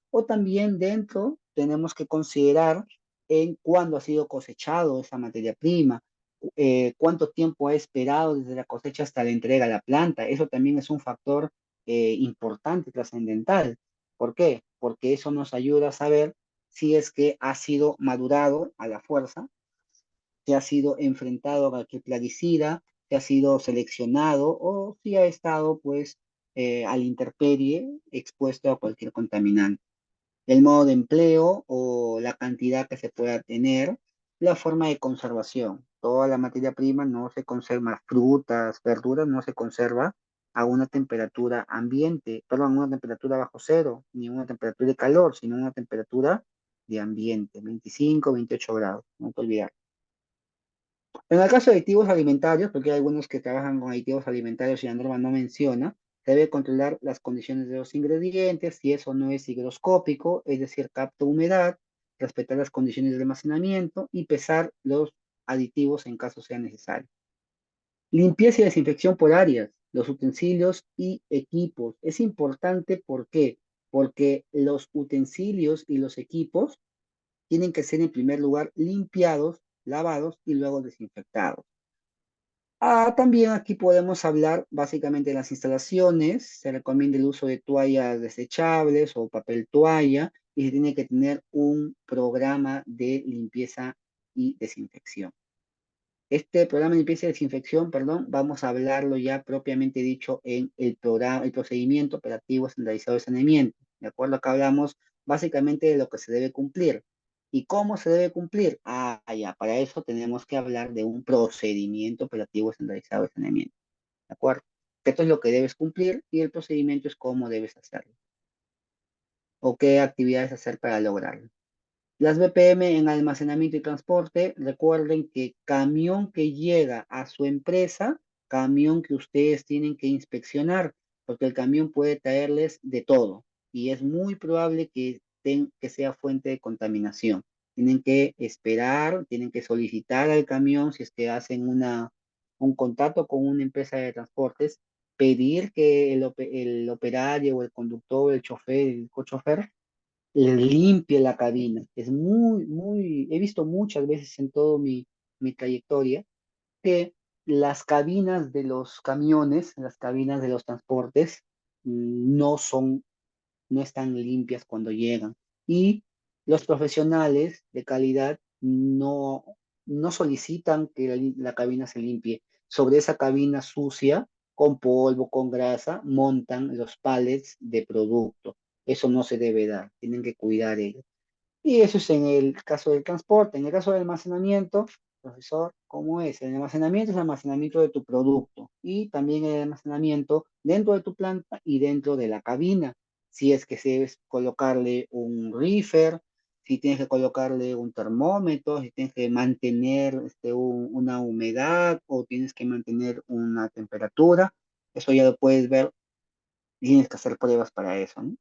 Speaker 1: o también dentro tenemos que considerar en cuándo ha sido cosechado esa materia prima, cuánto tiempo ha esperado desde la cosecha hasta la entrega a la planta. Eso también es un factor importante, trascendental. ¿Por qué? Porque eso nos ayuda a saber si es que ha sido madurado a la fuerza, si ha sido enfrentado a cualquier plaguicida, si ha sido seleccionado o si ha estado pues a la intemperie expuesto a cualquier contaminante. El modo de empleo o la cantidad que se pueda tener, la forma de conservación. Toda la materia prima no se conserva, frutas, verduras no se conserva a una temperatura ambiente, perdón, a una temperatura bajo cero, ni una temperatura de calor, sino una temperatura de ambiente, 25, 28 grados, no te olvidar. En el caso de aditivos alimentarios, porque hay algunos que trabajan con aditivos alimentarios y la norma no menciona, se debe controlar las condiciones de los ingredientes, si eso no es higroscópico, es decir, capta humedad, respetar las condiciones de almacenamiento y pesar los aditivos en caso sea necesario. Limpieza y desinfección por áreas, los utensilios y equipos. Es importante, ¿por qué? Porque los utensilios y los equipos tienen que ser en primer lugar limpiados, lavados y luego desinfectados. También aquí podemos hablar básicamente de las instalaciones. Se recomienda el uso de toallas desechables o papel toalla y se tiene que tener un programa de limpieza y desinfección. Este programa de limpieza y desinfección, perdón, vamos a hablarlo ya propiamente dicho en el programa, el procedimiento operativo estandarizado de saneamiento. De acuerdo, acá hablamos básicamente de lo que se debe cumplir. ¿Y cómo se debe cumplir? Ya, para eso tenemos que hablar de un procedimiento operativo estandarizado de saneamiento. ¿De acuerdo? Esto es lo que debes cumplir y el procedimiento es cómo debes hacerlo o qué actividades hacer para lograrlo. Las BPM en almacenamiento y transporte, recuerden que camión que llega a su empresa, camión que ustedes tienen que inspeccionar, porque el camión puede traerles de todo y es muy probable que sea fuente de contaminación. Tienen que esperar, tienen que solicitar al camión si es que hacen un contacto con una empresa de transportes, pedir que el operario o el conductor, el chofer, el cochofer, le limpie la cabina. Es he visto muchas veces en todo mi trayectoria que las cabinas de los camiones, las cabinas de los transportes, no son, no están limpias cuando llegan. Y los profesionales de calidad no solicitan que la cabina se limpie. Sobre esa cabina sucia, con polvo, con grasa, montan los palets de producto. Eso no se debe dar, tienen que cuidar ellos. Y eso es en el caso del transporte. En el caso del almacenamiento, profesor, ¿cómo es? El almacenamiento es el almacenamiento de tu producto y también el almacenamiento dentro de tu planta y dentro de la cabina. Si es que se debes colocarle un reefer, si tienes que colocarle un termómetro, si tienes que mantener una humedad o tienes que mantener una temperatura, eso ya lo puedes ver, tienes que hacer pruebas para eso, ¿no?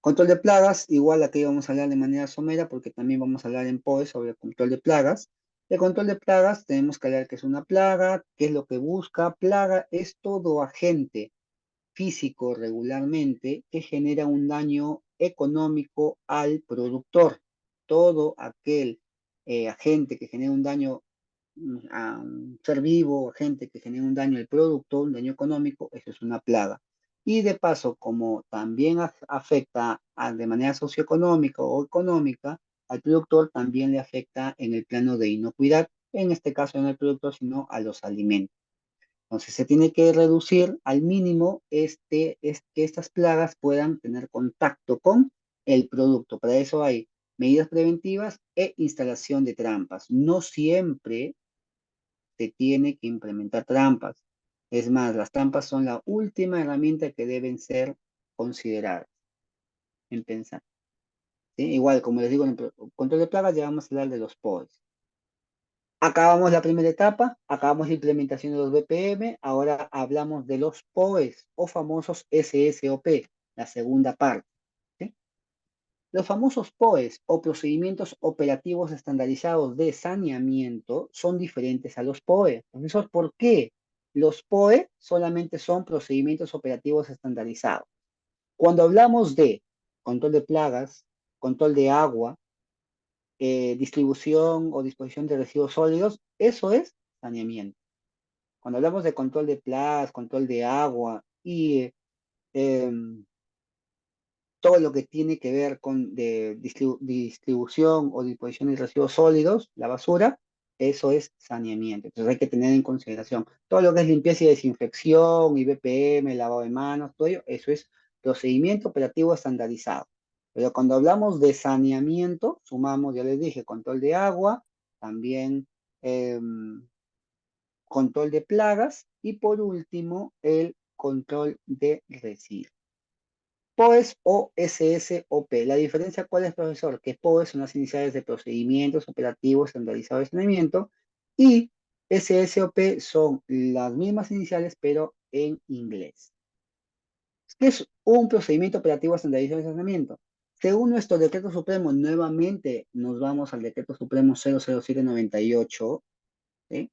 Speaker 1: Control de plagas, igual aquí vamos a hablar de manera somera porque también vamos a hablar en POE sobre el control de plagas. El control de plagas tenemos que hablar qué es una plaga, qué es lo que busca. Plaga es todo agente físico regularmente que genera un daño económico al productor. Todo aquel agente que genera un daño a un ser vivo, agente que genera un daño al producto, un daño económico, eso es una plaga. Y de paso, como también afecta de manera socioeconómica o económica al productor, también le afecta en el plano de inocuidad, en este caso no al productor, sino a los alimentos. Entonces se tiene que reducir al mínimo es que estas plagas puedan tener contacto con el producto. Para eso hay medidas preventivas e instalación de trampas. No siempre se tiene que implementar trampas. Es más, las trampas son la última herramienta que deben ser consideradas en pensar. ¿Sí? Igual, como les digo, en el control de plagas ya vamos a hablar de los POEs. Acabamos la primera etapa, acabamos la implementación de los BPM, ahora hablamos de los POEs o famosos SSOP, la segunda parte. ¿Sí? Los famosos POEs o procedimientos operativos estandarizados de saneamiento son diferentes a los POE. Profesor, ¿por qué? Los POE solamente son procedimientos operativos estandarizados. Cuando hablamos de control de plagas, control de agua, distribución o disposición de residuos sólidos, eso es saneamiento. Cuando hablamos de control de plagas, control de agua y todo lo que tiene que ver con distribución o disposición de residuos sólidos, la basura, eso es saneamiento. Entonces hay que tener en consideración todo lo que es limpieza y desinfección, y BPM, lavado de manos, todo ello, eso es procedimiento operativo estandarizado. Pero cuando hablamos de saneamiento, sumamos, ya les dije, control de agua, también control de plagas y por último el control de residuos. POES o SSOP. La diferencia, ¿cuál es, profesor? Que POES son las iniciales de procedimientos operativos estandarizados de saneamiento y SSOP son las mismas iniciales, pero en inglés. ¿Qué es un procedimiento operativo estandarizado de saneamiento? Según nuestro decreto supremo, nuevamente nos vamos al decreto supremo 00798, ¿sí?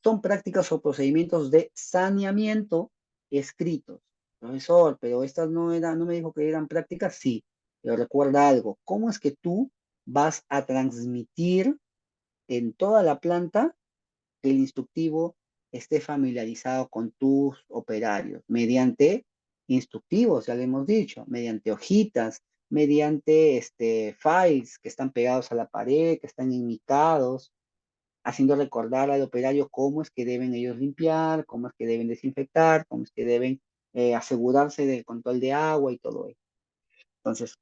Speaker 1: Son prácticas o procedimientos de saneamiento escritos. Profesor, pero estas no me dijo que eran prácticas, sí, pero recuerda algo, ¿cómo es que tú vas a transmitir en toda la planta que el instructivo esté familiarizado con tus operarios? Mediante instructivos, ya le hemos dicho, mediante hojitas, mediante files que están pegados a la pared, que están imitados, haciendo recordar al operario cómo es que deben ellos limpiar, cómo es que deben desinfectar, cómo es que deben asegurarse del control de agua y todo eso. Entonces,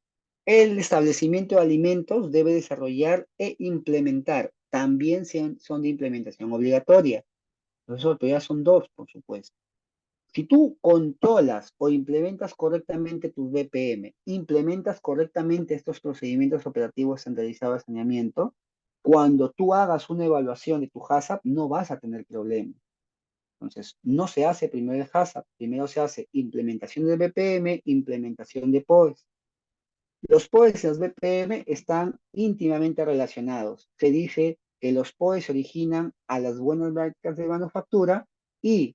Speaker 1: el establecimiento de alimentos debe desarrollar e implementar. También son de implementación obligatoria. Profesor, pero ya son dos, por supuesto. Si tú controlas o implementas correctamente tus BPM, implementas correctamente estos procedimientos operativos centralizados de saneamiento, cuando tú hagas una evaluación de tu HACCP, no vas a tener problemas. Entonces, no se hace primero el HACCP, primero se hace implementación del BPM, implementación de POES. Los POES y los BPM están íntimamente relacionados. Se dice que los POES se originan a las buenas prácticas de manufactura y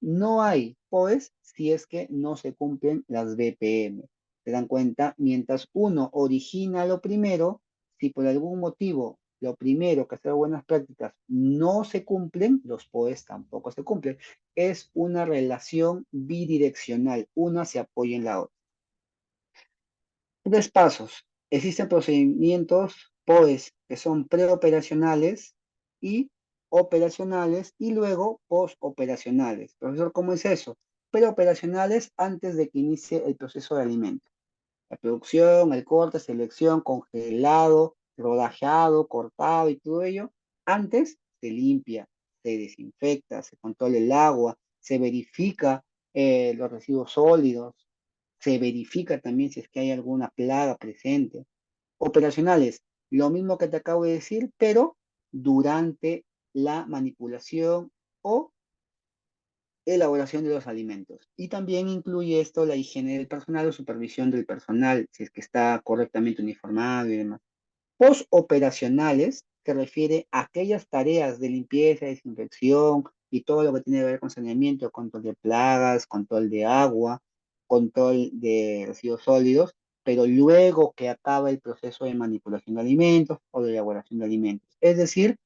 Speaker 1: no hay POES si es que no se cumplen las BPM. ¿Se dan cuenta? Mientras uno origina lo primero, si por algún motivo lo primero que hacer buenas prácticas no se cumplen, los POES tampoco se cumplen. Es una relación bidireccional, una se apoya en la otra. Tres pasos. Existen procedimientos POES que son preoperacionales y operacionales y luego postoperacionales. Profesor, ¿cómo es eso? Preoperacionales antes de que inicie el proceso de alimento. La producción, el corte, selección, congelado, rodajeado, cortado y todo ello. Antes se limpia, se desinfecta, se controla el agua, se verifica los residuos sólidos, se verifica también si es que hay alguna plaga presente. Operacionales, lo mismo que te acabo de decir, pero durante la manipulación o elaboración de los alimentos. Y también incluye esto la higiene del personal o supervisión del personal, si es que está correctamente uniformado y demás. Postoperacionales, que refiere a aquellas tareas de limpieza, desinfección y todo lo que tiene que ver con saneamiento, control de plagas, control de agua, control de residuos sólidos, pero luego que acaba el proceso de manipulación de alimentos o de elaboración de alimentos. Es decir,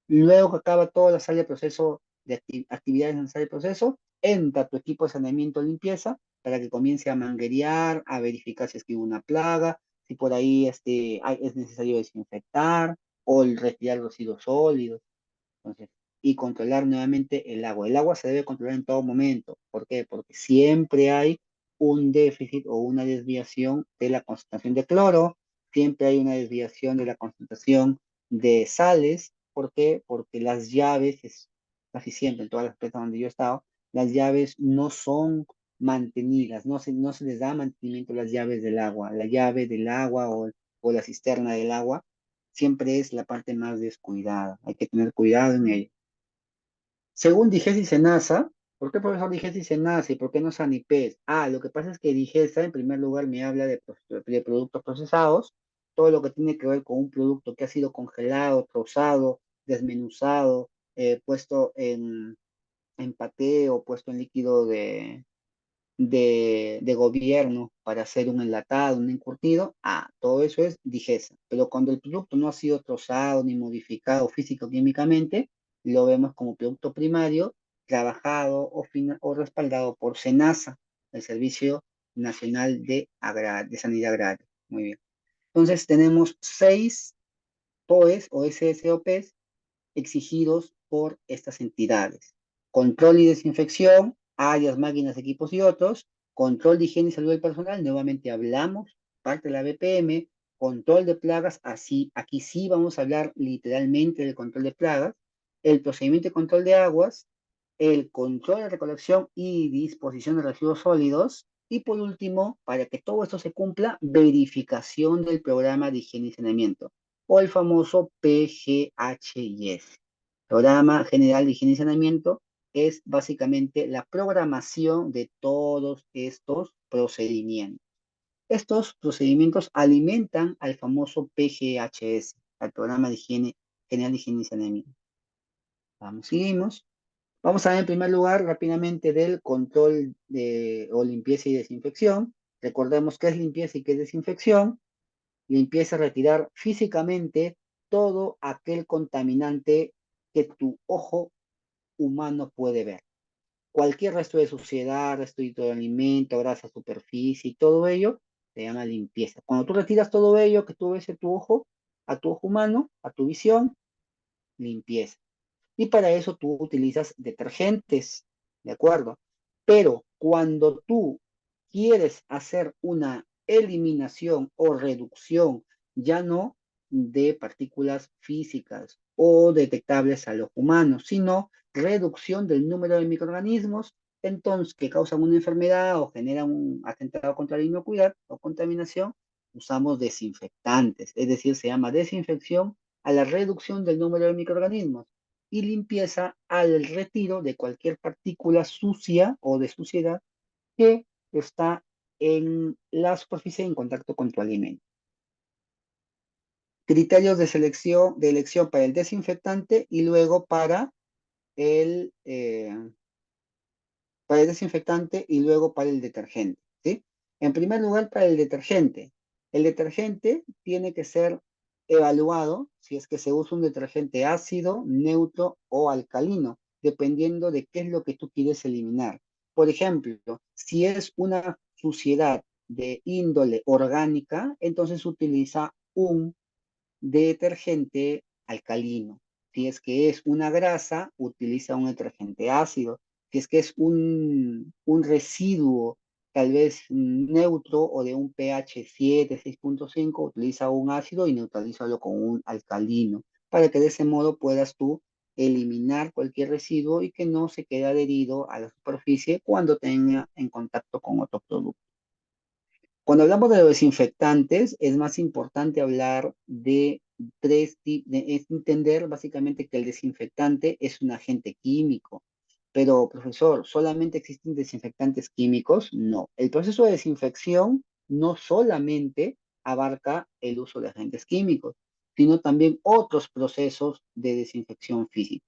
Speaker 1: luego que acaba toda la sala de proceso de actividades en la sala de proceso, entra tu equipo de saneamiento o limpieza para que comience a manguerear, a verificar si es que hubo una plaga, si por ahí es necesario desinfectar o retirar los residuos sólidos. Entonces, y controlar nuevamente el agua. El agua se debe controlar en todo momento. ¿Por qué? Porque siempre hay un déficit o una desviación de la concentración de cloro, siempre hay una desviación de la concentración de sales. ¿Por qué? Porque las llaves, casi siempre en todas las plantas donde yo he estado, las llaves no son mantenidas, no se les da mantenimiento a las llaves del agua. La llave del agua o la cisterna del agua siempre es la parte más descuidada. Hay que tener cuidado en ello. Según Digesta y Senasa, ¿por qué profesor Digesta y Senasa y por qué no Sanipes? Ah, lo que pasa es que Digesta en primer lugar me habla de productos procesados, todo lo que tiene que ver con un producto que ha sido congelado, trozado, desmenuzado, puesto en paté o puesto en líquido de gobierno para hacer un enlatado, un encurtido, todo eso es digesta. Pero cuando el producto no ha sido trozado ni modificado físico-químicamente, lo vemos como producto primario, trabajado o respaldado por SENASA, el Servicio Nacional de Sanidad Agraria. Muy bien. Entonces tenemos 6 POEs o SSOPs exigidos por estas entidades. Control y desinfección, áreas, máquinas, equipos y otros. Control de higiene y salud del personal, nuevamente hablamos, parte de la BPM. Control de plagas, así, aquí sí vamos a hablar literalmente del control de plagas. el procedimiento de control de aguas, el control de recolección y disposición de residuos sólidos, y por último, para que todo esto se cumpla, verificación del programa de higiene y saneamiento, o el famoso PGHIS. Programa General de Higiene y Saneamiento es básicamente la programación de todos estos procedimientos. Estos procedimientos alimentan al famoso PGHS, al Programa de Higiene General de Higiene y Saneamiento. Vamos, seguimos. Vamos a ver en primer lugar rápidamente del control o limpieza y desinfección. Recordemos qué es limpieza y qué es desinfección. Limpieza es retirar físicamente todo aquel contaminante que tu ojo humano puede ver. Cualquier resto de suciedad, resto de alimento, grasa, superficie y todo ello se llama limpieza. Cuando tú retiras todo ello que tú ves en tu ojo, a tu ojo humano, a tu visión, limpieza. Y para eso tú utilizas detergentes, ¿de acuerdo? Pero cuando tú quieres hacer una eliminación o reducción, ya no de partículas físicas o detectables al ojo humano, sino reducción del número de microorganismos, entonces que causan una enfermedad o generan un atentado contra la inocuidad o contaminación, usamos desinfectantes, es decir, se llama desinfección a la reducción del número de microorganismos y limpieza al retiro de cualquier partícula sucia o de suciedad que está en la superficie en contacto con tu alimento. Criterios de selección, de elección para el desinfectante y luego el, eh, para el desinfectante y luego para el detergente, ¿sí? En primer lugar, para el detergente. El detergente tiene que ser evaluado si es que se usa un detergente ácido, neutro o alcalino, dependiendo de qué es lo que tú quieres eliminar. Por ejemplo, si es una suciedad de índole orgánica, entonces utiliza un detergente alcalino. Si es que es una grasa, utiliza un detergente ácido. Si es que es un residuo tal vez neutro o de un pH 7, 6.5, utiliza un ácido y neutralízalo con un alcalino, para que de ese modo puedas tú eliminar cualquier residuo y que no se quede adherido a la superficie cuando tenga en contacto con otro producto. Cuando hablamos de los desinfectantes, es más importante hablar de tres tipos, es entender básicamente que el desinfectante es un agente químico. Pero, profesor, ¿solamente existen desinfectantes químicos? No. El proceso de desinfección no solamente abarca el uso de agentes químicos, sino también otros procesos de desinfección física.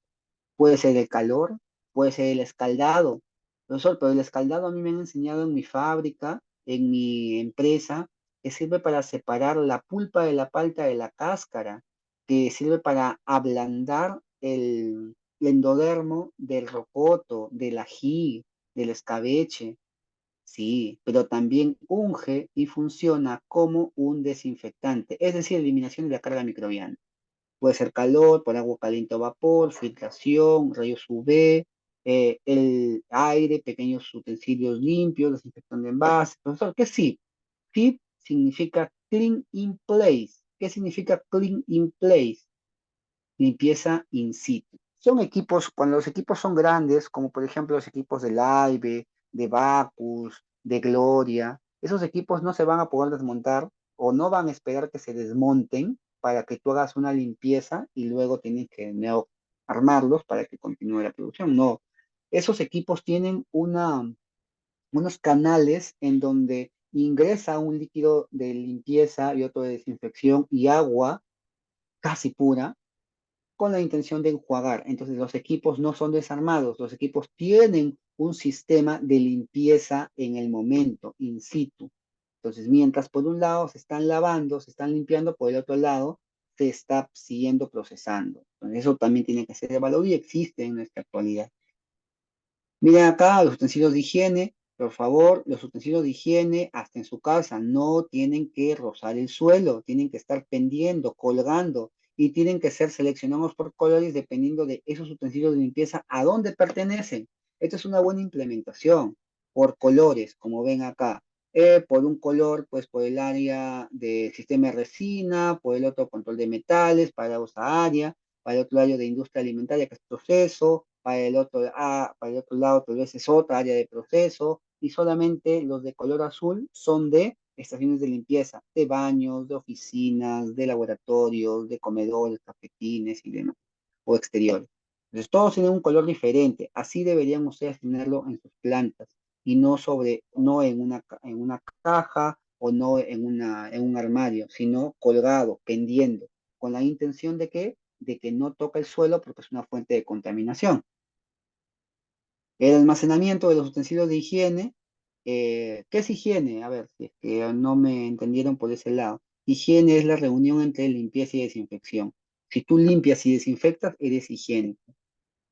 Speaker 1: Puede ser el calor, puede ser el escaldado. Profesor, pero el escaldado a mí me han enseñado en mi fábrica, en mi empresa, que sirve para separar la pulpa de la palta de la cáscara, que sirve para ablandar el endodermo del rocoto, del ají, del escabeche. Sí, pero también unge y funciona como un desinfectante, es decir, eliminación de la carga microbiana. Puede ser calor, por agua caliente o vapor, filtración, rayos UV, el aire, pequeños utensilios limpios, desinfección de envases. Profesor, ¿qué es SIP? SIP significa Clean in Place. ¿Qué significa Clean in Place? Limpieza in situ. Son equipos, cuando los equipos son grandes, como por ejemplo los equipos de Laibe, de Bacus, de Gloria, esos equipos no se van a poder desmontar o no van a esperar que se desmonten para que tú hagas una limpieza y luego tienes que armarlos para que continúe la producción. No, esos equipos tienen unos canales en donde ingresa un líquido de limpieza y otro de desinfección y agua casi pura con la intención de enjuagar. Entonces los equipos no son desarmados, los equipos tienen un sistema de limpieza en el momento, in situ. Entonces, mientras por un lado se están lavando, se están limpiando, por el otro lado se está siguiendo procesando. Entonces, eso también tiene que ser evaluado y existe en nuestra actualidad. Miren acá los utensilios de higiene, por favor, los utensilios de higiene hasta en su casa no tienen que rozar el suelo, tienen que estar pendiendo, colgando y tienen que ser seleccionados por colores dependiendo de esos utensilios de limpieza a dónde pertenecen. Esta es una buena implementación por colores, como ven acá. Por un color, pues por el área de sistema de resina, por el otro control de metales para esa área, para el otro lado de industria alimentaria, que es proceso, para el otro lado tal vez es otra área de proceso, y solamente los de color azul son de estaciones de limpieza, de baños, de oficinas, de laboratorios, de comedores, cafetines y demás, o exteriores. Entonces, todos tienen un color diferente. Así deberían ustedes tenerlo en sus plantas y no en una caja o no en un armario, sino colgado, pendiendo, con la intención de que no toque el suelo porque es una fuente de contaminación. El almacenamiento de los utensilios de higiene. ¿Qué es higiene? A ver, si es que no me entendieron por ese lado. Higiene es la reunión entre limpieza y desinfección. Si tú limpias y desinfectas, eres higiénico.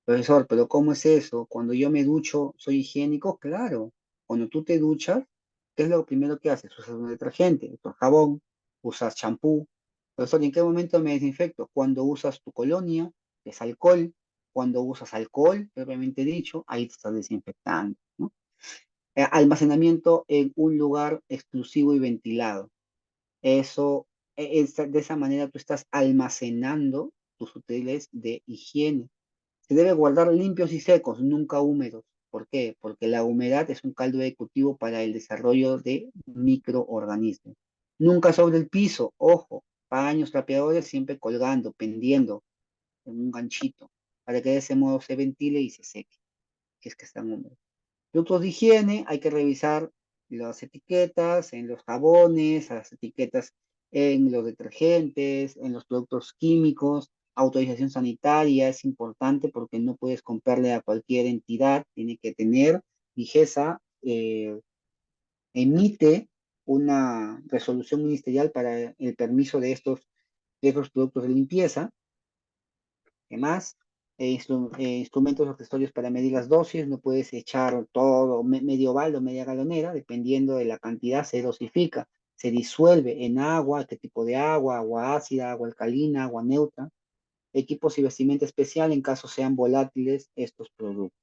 Speaker 1: Profesor, pero ¿cómo es eso? Cuando yo me ducho, ¿soy higiénico? Claro. Cuando tú te duchas, ¿qué es lo primero que haces? Usas un detergente, usas jabón, usas champú. Profesor, ¿y en qué momento me desinfecto? Cuando usas tu colonia, que es alcohol. Cuando usas alcohol, propiamente dicho, ahí te estás desinfectando, ¿no? Almacenamiento en un lugar exclusivo y ventilado. Eso, de esa manera tú estás almacenando tus útiles de higiene. Se debe guardar limpios y secos, nunca húmedos. ¿Por qué? Porque la humedad es un caldo de cultivo para el desarrollo de microorganismos. Nunca sobre el piso, ojo, paños, trapeadores siempre colgando, pendiendo en un ganchito, para que de ese modo se ventile y se seque, si es que están húmedos. Productos de higiene, hay que revisar las etiquetas en los jabones, las etiquetas en los detergentes, en los productos químicos. Autorización sanitaria es importante porque no puedes comprarle a cualquier entidad, tiene que tener. Vigesa emite una resolución ministerial para el permiso de estos productos de limpieza. ¿Qué más? Instrumentos accesorios para medir las dosis, no puedes echar todo, medio balde o media galonera, dependiendo de la cantidad, se dosifica, se disuelve en agua, qué tipo de agua, agua ácida, agua alcalina, agua neutra, equipos y vestimenta especial en caso sean volátiles estos productos.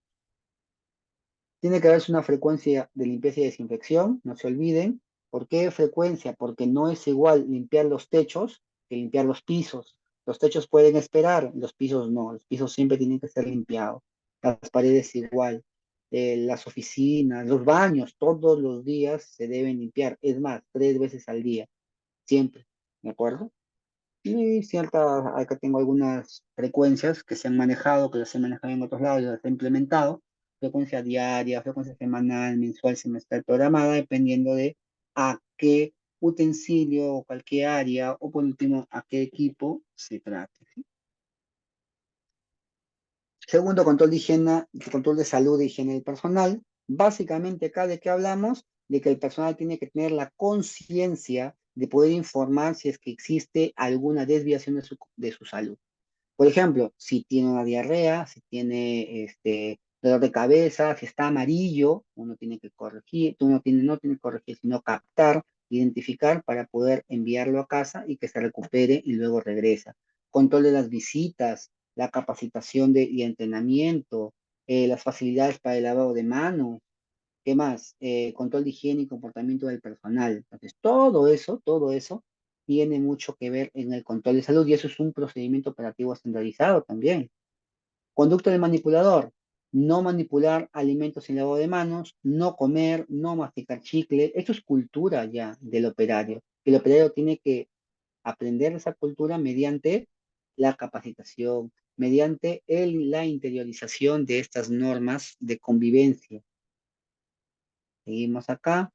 Speaker 1: Tiene que haberse una frecuencia de limpieza y desinfección, no se olviden. ¿Por qué frecuencia? Porque no es igual limpiar los techos que limpiar los pisos. Los techos pueden esperar, los pisos no. Los pisos siempre tienen que ser limpiados. Las paredes igual. Las oficinas, los baños, todos los días se deben limpiar. Es más, 3 veces al día, siempre. ¿De acuerdo? Y acá tengo algunas frecuencias que se han manejado, que las he manejado en otros lados y las he implementado. Frecuencia diaria, frecuencia semanal, mensual, semestral, programada, dependiendo de a qué utensilio o cualquier área, o por último, a qué equipo se trate. ¿Sí? Segundo, control de higiene, control de salud e higiene del personal. Básicamente acá de qué hablamos, de que el personal tiene que tener la conciencia de poder informar si es que existe alguna desviación de su salud. Por ejemplo, si tiene una diarrea, si tiene dolor de cabeza, si está amarillo, uno tiene que corregir, no tiene que corregir, sino captar, identificar para poder enviarlo a casa y que se recupere y luego regresa. Control de las visitas, la capacitación y entrenamiento, las facilidades para el lavado de manos. ¿Qué más? Control de higiene y comportamiento del personal. Entonces, todo eso tiene mucho que ver en el control de salud y eso es un procedimiento operativo estandarizado también. Conducta del manipulador. No manipular alimentos sin lavado de manos, no comer, no masticar chicle. Esto es cultura ya del operario. El operario tiene que aprender esa cultura mediante la capacitación, mediante la interiorización de estas normas de convivencia. Seguimos acá.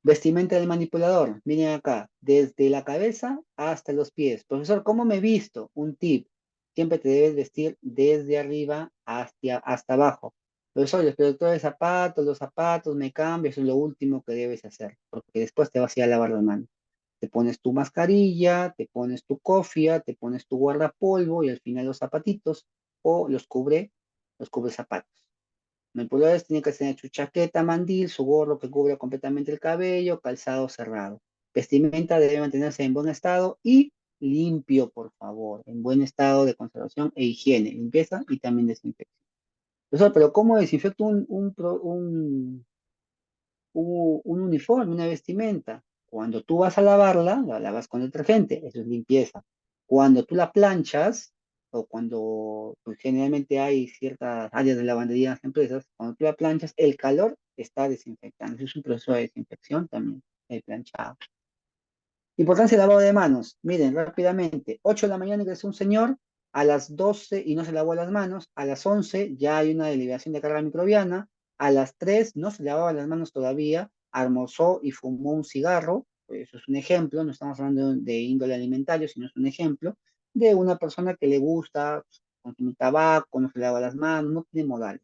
Speaker 1: Vestimenta del manipulador. Miren acá, desde la cabeza hasta los pies. Profesor, ¿cómo me visto? Un tip. Siempre te debes vestir desde arriba hasta abajo. Profesor, los protectores de zapatos, los zapatos, me cambio, eso es lo último que debes hacer, porque después te vas a ir a lavar las manos. Te pones tu mascarilla, te pones tu cofia, te pones tu guardapolvo y al final los zapatitos o los cubre zapatos. Manipuladores tienen que tener su chaqueta, mandil, su gorro que cubra completamente el cabello, calzado cerrado. Vestimenta debe mantenerse en buen estado y limpio, por favor, en buen estado de conservación e higiene, limpieza y también desinfección. Profesor, pero ¿cómo desinfecto un uniforme, una vestimenta? Cuando tú vas a lavarla, la lavas con detergente, eso es limpieza. Cuando tú la planchas, o cuando pues, generalmente hay ciertas áreas de lavandería en las empresas, cuando tú la planchas, el calor está desinfectando. Es un proceso de desinfección también, el planchado. Importancia del lavado de manos. Miren, rápidamente. 8 de la mañana ingresó un señor, a las 12 y no se lavó las manos, a las 11 ya hay una liberación de carga microbiana, a las 3 no se lavaba las manos todavía, almorzó y fumó un cigarro, pues eso es un ejemplo, no estamos hablando de índole alimentario, sino es un ejemplo de una persona que le gusta consumir tabaco, no se lava las manos, no tiene modales,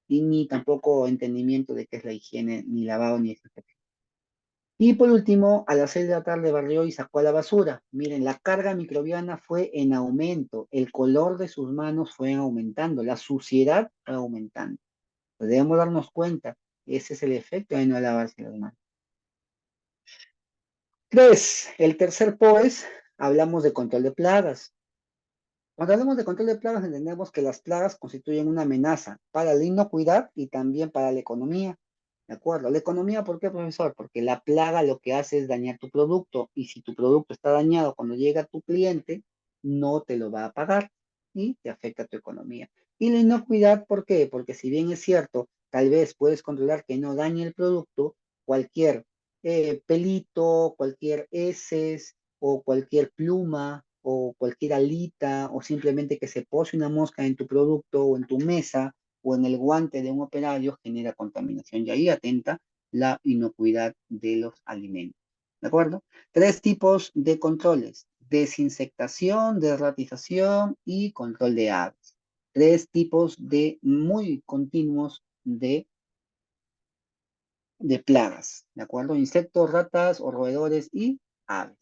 Speaker 1: y ni tampoco entendimiento de qué es la higiene, ni lavado, ni desinfección. Y por último, a las 6 de la tarde barrió y sacó a la basura. Miren, la carga microbiana fue en aumento, el color de sus manos fue aumentando, la suciedad fue aumentando. Pues debemos darnos cuenta, ese es el efecto de no lavarse las manos. Tres, el tercer POES, hablamos de control de plagas. Cuando hablamos de control de plagas, entendemos que las plagas constituyen una amenaza para la inocuidad y también para la economía. ¿De acuerdo? La economía, ¿por qué, profesor? Porque la plaga lo que hace es dañar tu producto y si tu producto está dañado cuando llega a tu cliente, no te lo va a pagar y te afecta a tu economía. Y la inocuidad, ¿por qué? Porque si bien es cierto, tal vez puedes controlar que no dañe el producto, cualquier pelito, cualquier heces o cualquier pluma o cualquier alita o simplemente que se pose una mosca en tu producto o en tu mesa o en el guante de un operario genera contaminación y ahí atenta la inocuidad de los alimentos. ¿De acuerdo? Tres tipos de controles: desinsectación, derratización y control de aves. Tres tipos de muy continuos de plagas, ¿de acuerdo? Insectos, ratas o roedores y aves.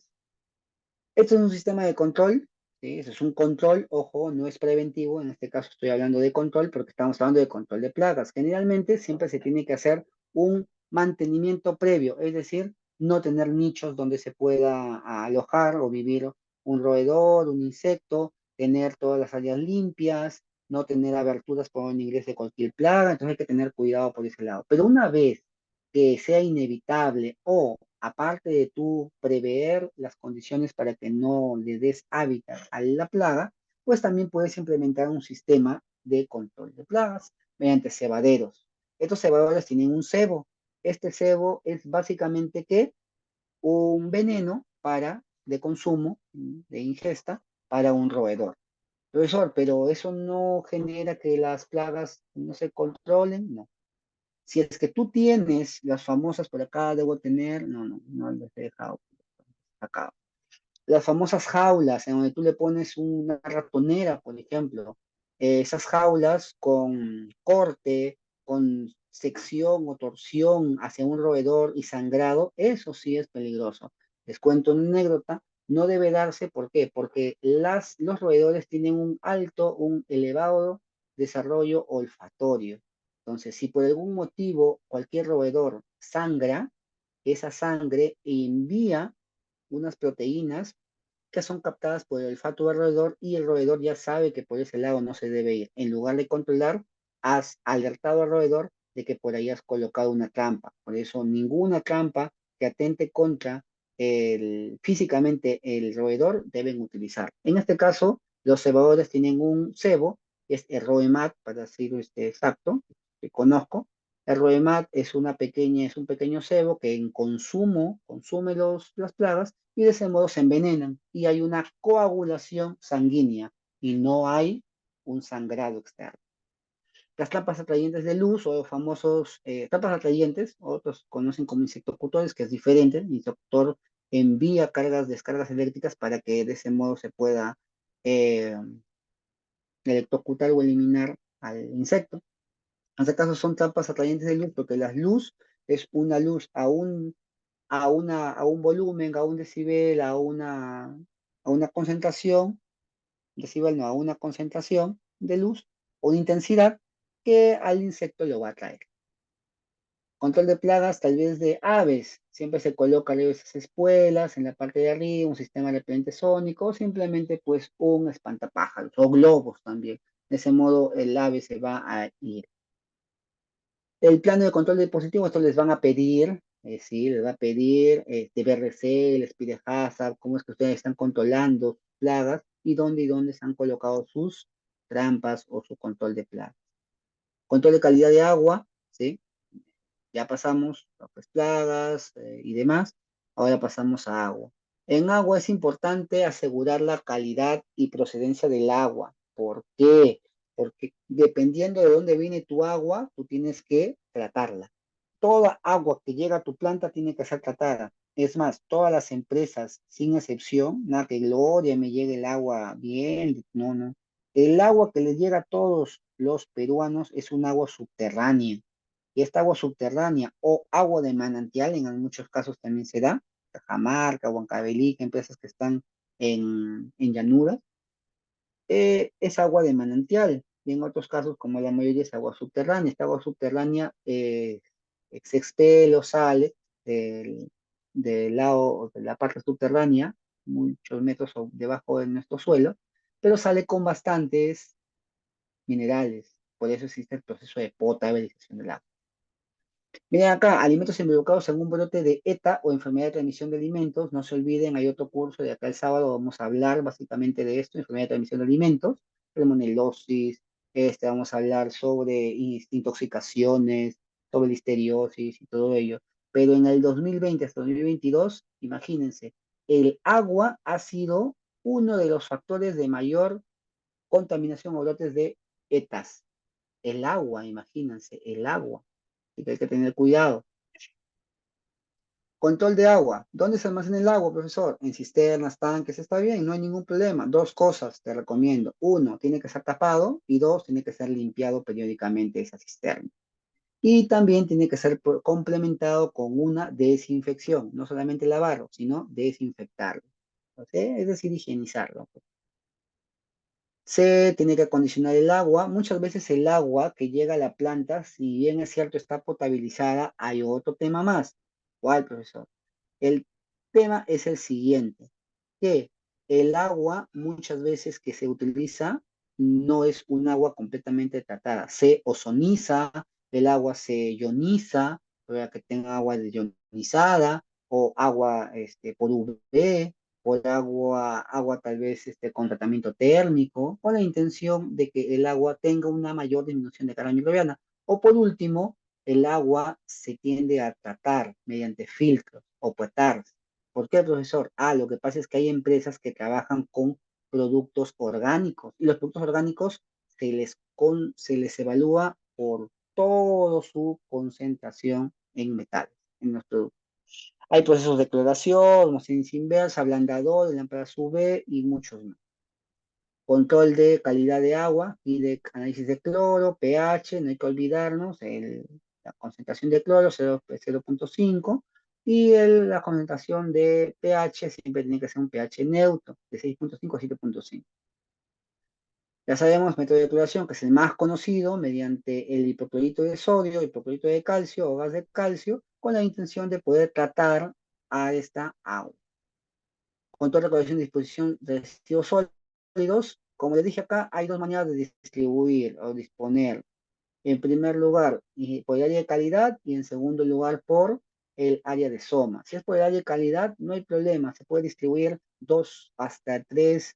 Speaker 1: Esto es un sistema de control, ¿sí? Eso es un control, ojo, no es preventivo, en este caso estoy hablando de control porque estamos hablando de control de plagas. Generalmente siempre se tiene que hacer un mantenimiento previo, es decir, no tener nichos donde se pueda alojar o vivir un roedor, un insecto, tener todas las áreas limpias, no tener aberturas por donde ingrese cualquier plaga, entonces hay que tener cuidado por ese lado. Pero una vez que sea inevitable o aparte de tú prever las condiciones para que no le des hábitat a la plaga, pues también puedes implementar un sistema de control de plagas mediante cebaderos. Estos cebaderos tienen un cebo. Este cebo es básicamente ¿qué? Un veneno para de consumo, de ingesta, para un roedor. Profesor, pero eso no genera que las plagas no se controlen, no. Si es que tú tienes las famosas, por acá debo tener, no les he dejado acá. Las famosas jaulas en donde tú le pones una ratonera, por ejemplo. Esas jaulas con corte, con sección o torsión hacia un roedor y sangrado, eso sí es peligroso. Les cuento una anécdota, no debe darse, ¿por qué? Porque los roedores tienen un elevado desarrollo olfatorio. Entonces, si por algún motivo cualquier roedor sangra, esa sangre envía unas proteínas que son captadas por el olfato del roedor y el roedor ya sabe que por ese lado no se debe ir. En lugar de controlar, has alertado al roedor de que por ahí has colocado una trampa. Por eso ninguna trampa que atente contra físicamente el roedor deben utilizar. En este caso, los cebadores tienen un cebo, que es el Roemat, para decir exacto, que conozco. El Roemat es un pequeño cebo que en consumo consume las plagas y de ese modo se envenenan y hay una coagulación sanguínea y no hay un sangrado externo. Las tapas atrayentes de luz o famosos tapas atrayentes, otros conocen como insectocutores, que es diferente. El insector envía descargas eléctricas para que de ese modo se pueda eh, electrocutar o eliminar al insecto. En este caso son tapas atrayentes de luz porque la luz es una luz a un volumen, a un decibel, a una concentración, decibel no, a una concentración de luz o de intensidad que al insecto lo va a atraer. Control de plagas, tal vez de aves. Siempre se coloca arriba esas espuelas, en la parte de arriba, un sistema de repelente sónico, o simplemente pues un espantapájaros, o globos también. De ese modo el ave se va a ir. El plano de control de dispositivos, esto les van a pedir, sí, les va a pedir de BRC, les pide Hazard, cómo es que ustedes están controlando plagas, y dónde se han colocado sus trampas o su control de plagas. Control de calidad de agua, ¿sí? Ya pasamos a pues, plagas y demás, ahora pasamos a agua. En agua es importante asegurar la calidad y procedencia del agua. ¿Por qué? Porque dependiendo de dónde viene tu agua, tú tienes que tratarla. Toda agua que llega a tu planta tiene que ser tratada. Es más, todas las empresas, sin excepción, nada que Gloria me llegue el agua bien, no, no. El agua que les llega a todos los peruanos es un agua subterránea. Y esta agua subterránea o agua de manantial, en muchos casos también se da, Cajamarca, Huancavelica, empresas que están en llanuras, es agua de manantial. Y en otros casos, como la mayoría, es agua subterránea. Esta agua subterránea se expele o sale del, del lado, de la parte subterránea, muchos metros debajo de nuestro suelo, pero sale con bastantes minerales. Por eso existe el proceso de potabilización del agua. Miren acá, alimentos involucrados en un brote de ETA o enfermedad de transmisión de alimentos. No se olviden, hay otro curso de acá el sábado, vamos a hablar básicamente de esto, enfermedad de transmisión de alimentos, salmonelosis, vamos a hablar sobre intoxicaciones, sobre listeriosis y todo ello. Pero en el 2020 hasta 2022, imagínense, el agua ha sido uno de los factores de mayor contaminación o brotes de ETAs. El agua, imagínense, el agua. Así que hay que tener cuidado. Control de agua. ¿Dónde se almacena el agua, profesor? En cisternas, tanques, está bien, no hay ningún problema. Dos cosas te recomiendo. Uno, tiene que ser tapado y dos, tiene que ser limpiado periódicamente esa cisterna. Y también tiene que ser complementado con una desinfección. No solamente lavarlo, sino desinfectarlo. ¿Ok? Es decir, higienizarlo. Se tiene que acondicionar el agua. Muchas veces el agua que llega a la planta, si bien es cierto, está potabilizada, hay otro tema más. ¿Cuál, profesor? El tema es el siguiente, que el agua muchas veces que se utiliza no es un agua completamente tratada. Se ozoniza, el agua se ioniza, para que tenga agua ionizada, o agua por UV, o agua tal vez con tratamiento térmico, con la intención de que el agua tenga una mayor disminución de carga microbiana. O por último, el agua se tiende a tratar mediante filtros o petards. ¿Por qué, profesor? Lo que pasa es que hay empresas que trabajan con productos orgánicos y los productos orgánicos se les evalúa por toda su concentración en metales, en los productos. Hay procesos de cloración, homogénesis inversa, ablandador, lámparas UV y muchos más. Control de calidad de agua y de análisis de cloro, pH, no hay que olvidarnos, la concentración de cloro 0.5 y la concentración de pH siempre tiene que ser un pH neutro, de 6.5 a 7.5. Ya sabemos, método de cloración, que es el más conocido, mediante el hipoclorito de sodio, hipoclorito de calcio o gas de calcio, con la intención de poder tratar a esta agua. Control de colocación de disposición de residuos sólidos. Como les dije acá, hay dos maneras de distribuir o disponer. En primer lugar, por el área de calidad y en segundo lugar por el área de SOMA. Si es por el área de calidad, no hay problema. Se puede distribuir 2 hasta 3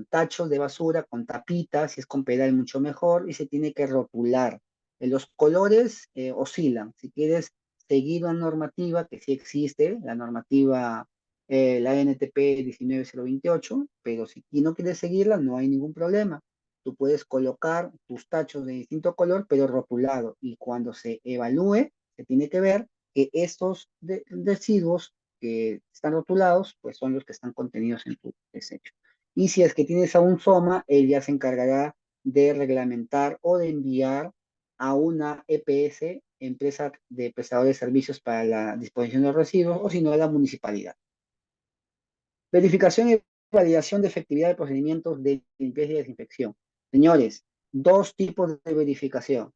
Speaker 1: tachos de basura con tapitas, si es con pedal mucho mejor, y se tiene que rotular. Los colores oscilan. Si quieres seguir una normativa, que sí existe, la normativa, la NTP 19028, pero si no quieres seguirla, no hay ningún problema. Tú puedes colocar tus tachos de distinto color, pero rotulado, y cuando se evalúe, se tiene que ver que estos residuos que están rotulados, pues son los que están contenidos en tu desecho. Y si es que tienes a un SOMA, él ya se encargará de reglamentar o de enviar a una EPS, empresa de prestadores de servicios para la disposición de los residuos, o si no, a la municipalidad. Verificación y validación de efectividad de procedimientos de limpieza y desinfección. Señores, dos tipos de verificación.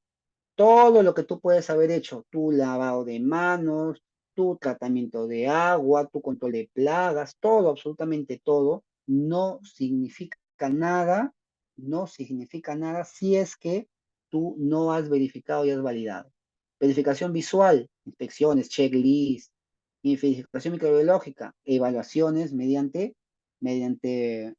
Speaker 1: Todo lo que tú puedes haber hecho, tu lavado de manos, tu tratamiento de agua, tu control de plagas, todo, absolutamente todo, no significa nada, no significa nada si es que tú no has verificado y has validado. Verificación visual, inspecciones, checklist, y verificación microbiológica, evaluaciones mediante mediante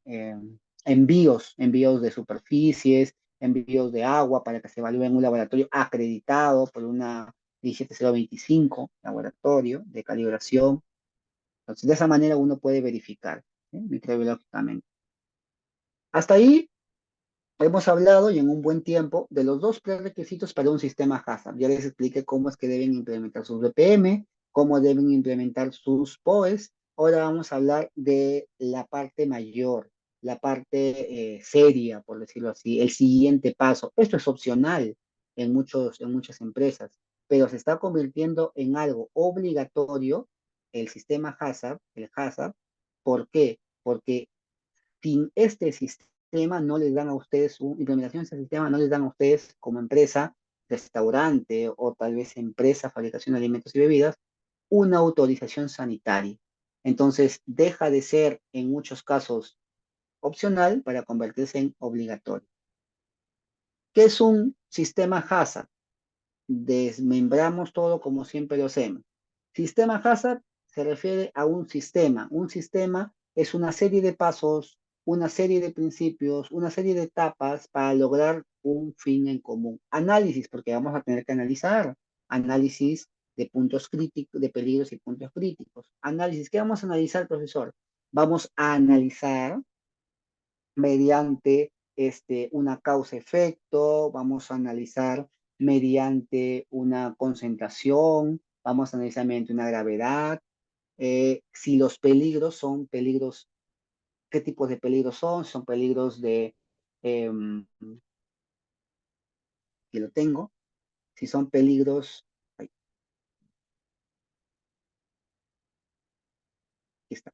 Speaker 1: envíos de superficies, envíos de agua para que se evalúe en un laboratorio acreditado por una 17025 laboratorio de calibración. Entonces, de esa manera uno puede verificar, ¿sí? Microbiológicamente. Hasta ahí hemos hablado y en un buen tiempo de los dos prerequisitos para un sistema HACCP. Ya les expliqué cómo es que deben implementar sus BPM, cómo deben implementar sus POEs. Ahora vamos a hablar de la parte mayor, la parte seria, por decirlo así, el siguiente paso. Esto es opcional en muchas empresas, pero se está convirtiendo en algo obligatorio el sistema HACCP, el HACCP. ¿Por qué? Porque sin este sistema no les dan a ustedes, implementación de este sistema no les dan a ustedes como empresa, restaurante o tal vez empresa, fabricación de alimentos y bebidas, una autorización sanitaria. Entonces, deja de ser en muchos casos opcional para convertirse en obligatorio. ¿Qué es un sistema HACCP? Desmembramos todo como siempre lo hacemos. Sistema HACCP se refiere a un sistema. Un sistema es una serie de pasos, una serie de principios, una serie de etapas para lograr un fin en común. Análisis, porque vamos a tener que analizar. Análisis de puntos críticos, de peligros y puntos críticos. Análisis, ¿qué vamos a analizar, profesor? Vamos a analizar mediante una causa-efecto, vamos a analizar mediante una concentración, vamos a analizar mediante una gravedad, si los peligros son peligros, qué tipos de peligros son peligros de, eh, que lo tengo, si son peligros, ay, aquí está,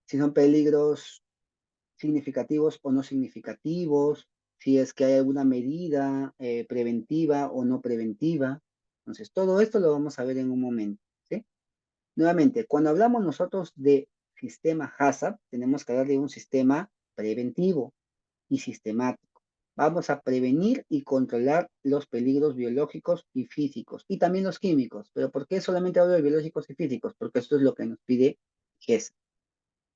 Speaker 1: si son peligros significativos o no significativos, si es que hay alguna medida preventiva o no preventiva. Entonces, todo esto lo vamos a ver en un momento, ¿sí? Nuevamente, cuando hablamos nosotros de sistema HACCP, tenemos que hablar de un sistema preventivo y sistemático. Vamos a prevenir y controlar los peligros biológicos y físicos, y también los químicos. ¿Pero por qué solamente hablo de biológicos y físicos? Porque esto es lo que nos pide GES.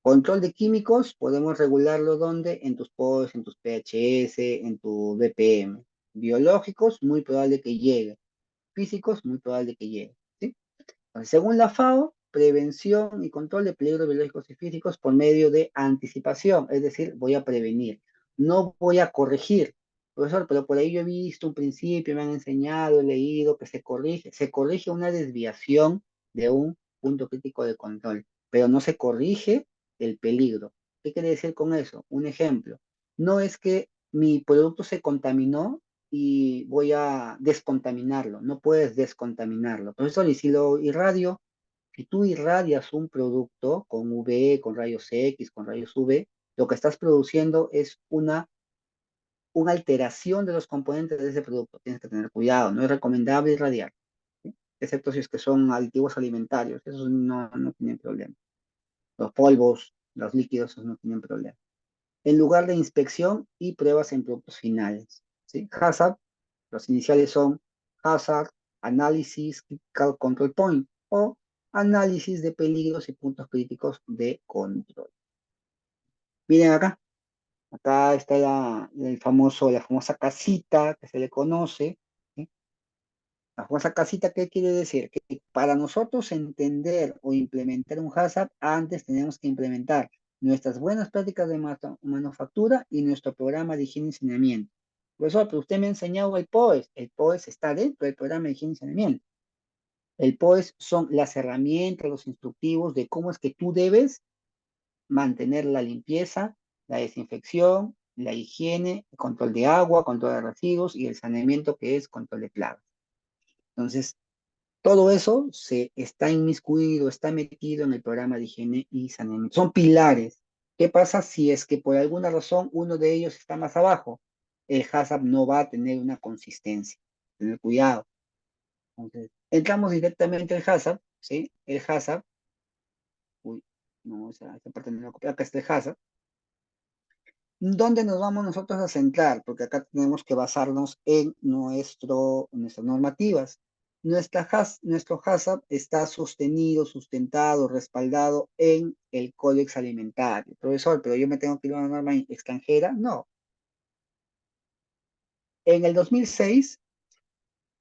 Speaker 1: Control de químicos, podemos regularlo ¿dónde? En tus POS, en tus PHS, en tu BPM. Biológicos, muy probable que llegue. Físicos, muy probable que llegue. ¿Sí? Entonces, según la FAO, prevención y control de peligros biológicos y físicos por medio de anticipación, es decir, voy a prevenir, no voy a corregir. Profesor, pero por ahí yo he visto un principio, me han enseñado, he leído que se corrige una desviación de un punto crítico de control, pero no se corrige el peligro. ¿Qué quiere decir con eso? Un ejemplo, no es que mi producto se contaminó y voy a descontaminarlo. No puedes descontaminarlo. Profesor, y si lo irradio, si tú irradias un producto con UV, con rayos X, con rayos UV, lo que estás produciendo es una alteración de los componentes de ese producto. Tienes que tener cuidado, no es recomendable irradiar, ¿sí? Excepto si es que son aditivos alimentarios, esos no tienen problema. Los polvos, los líquidos, esos no tienen problema. En lugar de inspección y pruebas en productos finales, ¿sí? HACCP, los iniciales son Hazard, Análisis, Critical Control Point o análisis de peligros y puntos críticos de control. Miren acá, acá está la famosa casita que se le conoce, ¿sí? La famosa casita, ¿qué quiere decir? Que para nosotros entender o implementar un HACCP, antes tenemos que implementar nuestras buenas prácticas de manufactura y nuestro programa de higiene y saneamiento. Profesor, pero usted me ha enseñado el POES. El POES está dentro del programa de higiene y saneamiento. El POES son las herramientas, los instructivos de cómo es que tú debes mantener la limpieza, la desinfección, la higiene, el control de agua, control de residuos y el saneamiento que es control de plagas. Entonces, todo eso se está inmiscuido, está metido en el programa de higiene y saneamiento. Son pilares. ¿Qué pasa si es que por alguna razón uno de ellos está más abajo? El HACCP no va a tener una consistencia. Tener cuidado. Entonces, entramos directamente al HACCP, ¿sí? El HACCP, uy, no, esa parte no la copié, acá está el HACCP. ¿Dónde nos vamos nosotros a centrar? Porque acá tenemos que basarnos en nuestras normativas. Nuestro HACCP está sostenido, sustentado, respaldado en el Códex Alimentario. Profesor, pero yo me tengo que ir a una norma extranjera. No. En el 2006,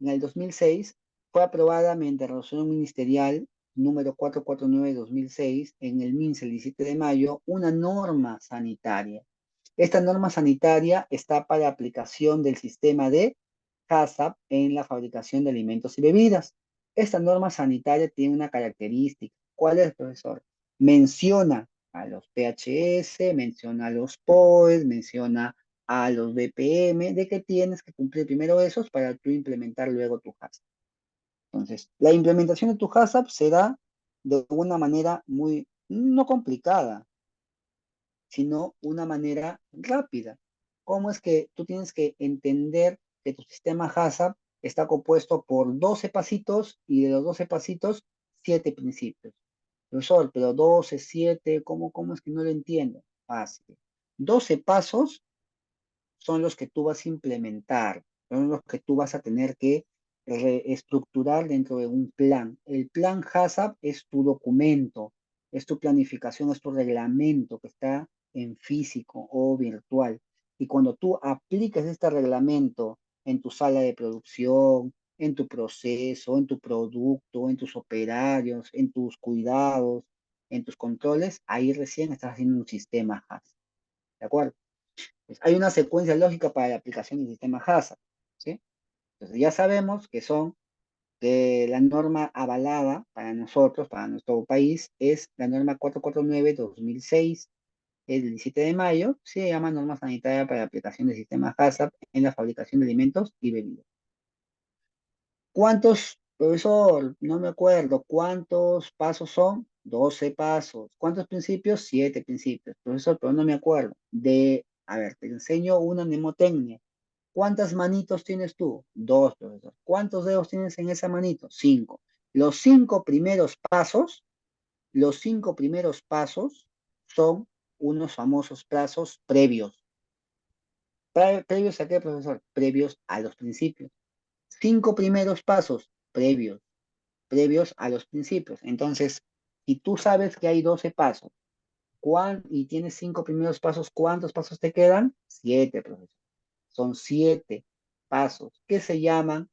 Speaker 1: en el 2006 fue aprobada mediante resolución ministerial número 449-2006 en el MINSA el 17 de mayo una norma sanitaria. Esta norma sanitaria está para aplicación del sistema de HACCP en la fabricación de alimentos y bebidas. Esta norma sanitaria tiene una característica. ¿Cuál es, profesor? Menciona a los PHS, menciona a los POEs, menciona a los BPM, de que tienes que cumplir primero esos para tú implementar luego tu HACCP. Entonces, la implementación de tu HACCP será de una manera muy, no complicada, sino una manera rápida. ¿Cómo es que tú tienes que entender que tu sistema HACCP está compuesto por 12 pasitos y de los 12 pasitos, 7 principios? Profesor, pero 12, 7, ¿cómo es que no lo entiendo? Fácil. 12 pasos son los que tú vas a implementar, son los que tú vas a tener que reestructurar dentro de un plan. El plan HACCP es tu documento, es tu planificación, es tu reglamento que está en físico o virtual. Y cuando tú aplicas este reglamento en tu sala de producción, en tu proceso, en tu producto, en tus operarios, en tus cuidados, en tus controles, ahí recién estás haciendo un sistema HACCP. ¿De acuerdo? Pues hay una secuencia lógica para la aplicación del sistema HACCP, ¿sí? Entonces ya sabemos que son que la norma avalada para nosotros, para nuestro país, es la norma 449-2006, es del 17 de mayo, se llama norma sanitaria para la aplicación del sistema HACCP en la fabricación de alimentos y bebidas. ¿Cuántos, profesor? No me acuerdo. ¿Cuántos pasos son? 12 pasos. ¿Cuántos principios? 7 principios. Profesor, pero no me acuerdo. A ver, te enseño una mnemotecnia. ¿Cuántas manitos tienes tú? Dos, profesor. ¿Cuántos dedos tienes en esa manito? 5. Los 5 primeros pasos, los 5 primeros pasos son unos famosos pasos previos. ¿Previos a qué, profesor? Previos a los principios. 5 primeros pasos previos a los principios. Entonces, si tú sabes que hay 12 pasos y tienes 5 primeros pasos, ¿cuántos pasos te quedan? 7, profesor. Son 7 pasos que se llaman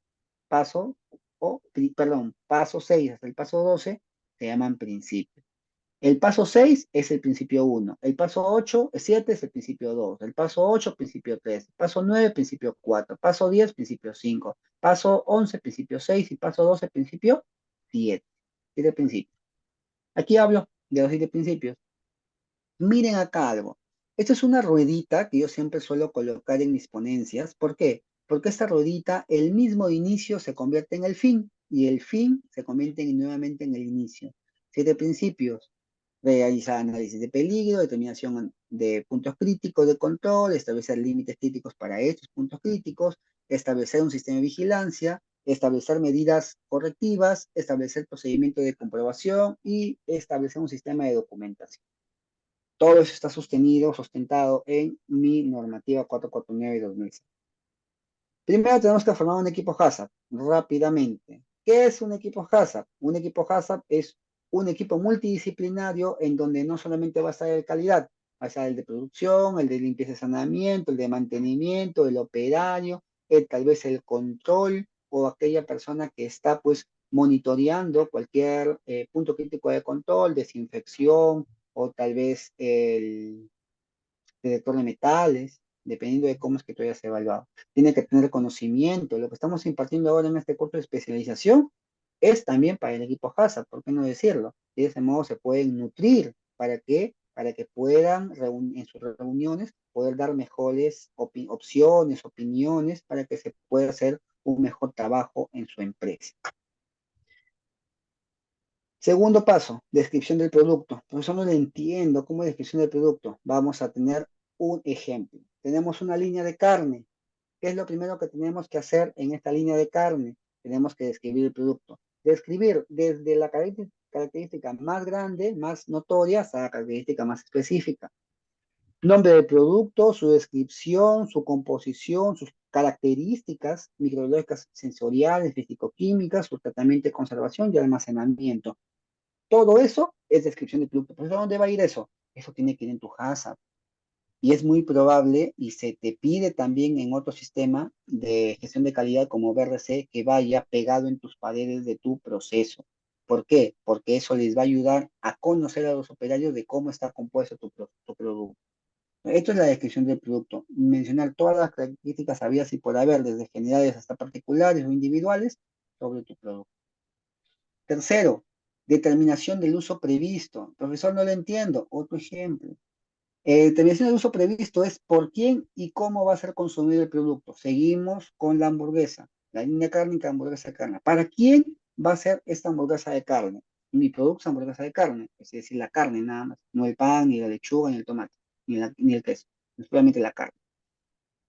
Speaker 1: paso 6 hasta el paso 12 se llaman principios. El paso 6 es el principio 1, el paso 7 es el principio 2, el paso 8, principio 3, paso 9, principio 4, paso 10, principio 5, paso 11, principio 6 y paso 12, principio 7. 7 principios. Aquí hablo de los 7 principios. Miren acá algo. Esta es una ruedita que yo siempre suelo colocar en mis ponencias. ¿Por qué? Porque esta ruedita, el mismo inicio se convierte en el fin y el fin se convierte nuevamente en el inicio. 7 principios. Realizar análisis de peligro, determinación de puntos críticos de control, establecer límites críticos para estos puntos críticos, establecer un sistema de vigilancia, establecer medidas correctivas, establecer procedimientos de comprobación y establecer un sistema de documentación. Todo eso está sustentado en mi normativa 449-2006. Primero tenemos que formar un equipo HACCP, rápidamente. ¿Qué es un equipo HACCP? Un equipo HACCP es un equipo multidisciplinario en donde no solamente va a estar el calidad, va a estar el de producción, el de limpieza y saneamiento, el de mantenimiento, el operario, tal vez el control o aquella persona que está pues monitoreando cualquier punto crítico de control, desinfección o tal vez el detector de metales, dependiendo de cómo es que tú hayas evaluado. Tiene que tener conocimiento. Lo que estamos impartiendo ahora en este curso de especialización es también para el equipo HACCP, ¿por qué no decirlo? Y de ese modo se pueden nutrir. ¿Para qué? Para que puedan en sus reuniones poder dar mejores opciones, opiniones, para que se pueda hacer un mejor trabajo en su empresa. Segundo paso, descripción del producto. Por eso no le entiendo cómo es descripción del producto. Vamos a tener un ejemplo. Tenemos una línea de carne. ¿Qué es lo primero que tenemos que hacer en esta línea de carne? Tenemos que describir el producto. Describir desde la característica más grande, más notoria, hasta la característica más específica. Nombre del producto, su descripción, su composición, sus características microbiológicas sensoriales, físico-químicas, su tratamiento de conservación y almacenamiento. Todo eso es descripción de producto. ¿Pero dónde va a ir eso? Eso tiene que ir en tu HACCP. Y es muy probable, y se te pide también en otro sistema de gestión de calidad como BRC, que vaya pegado en tus paredes de tu proceso. ¿Por qué? Porque eso les va a ayudar a conocer a los operarios de cómo está compuesto tu producto. Esto es la descripción del producto. Mencionar todas las características habidas y por haber, desde generales hasta particulares o individuales, sobre tu producto. Tercero, determinación del uso previsto. Profesor, no lo entiendo. Otro ejemplo. Determinación del uso previsto es por quién y cómo va a ser consumido el producto. Seguimos con la hamburguesa, la línea cárnica, hamburguesa de carne. ¿Para quién va a ser esta hamburguesa de carne? Mi producto es hamburguesa de carne, es decir, la carne nada más, no el pan, ni la lechuga, ni el tomate, ni el queso, es solamente la carne.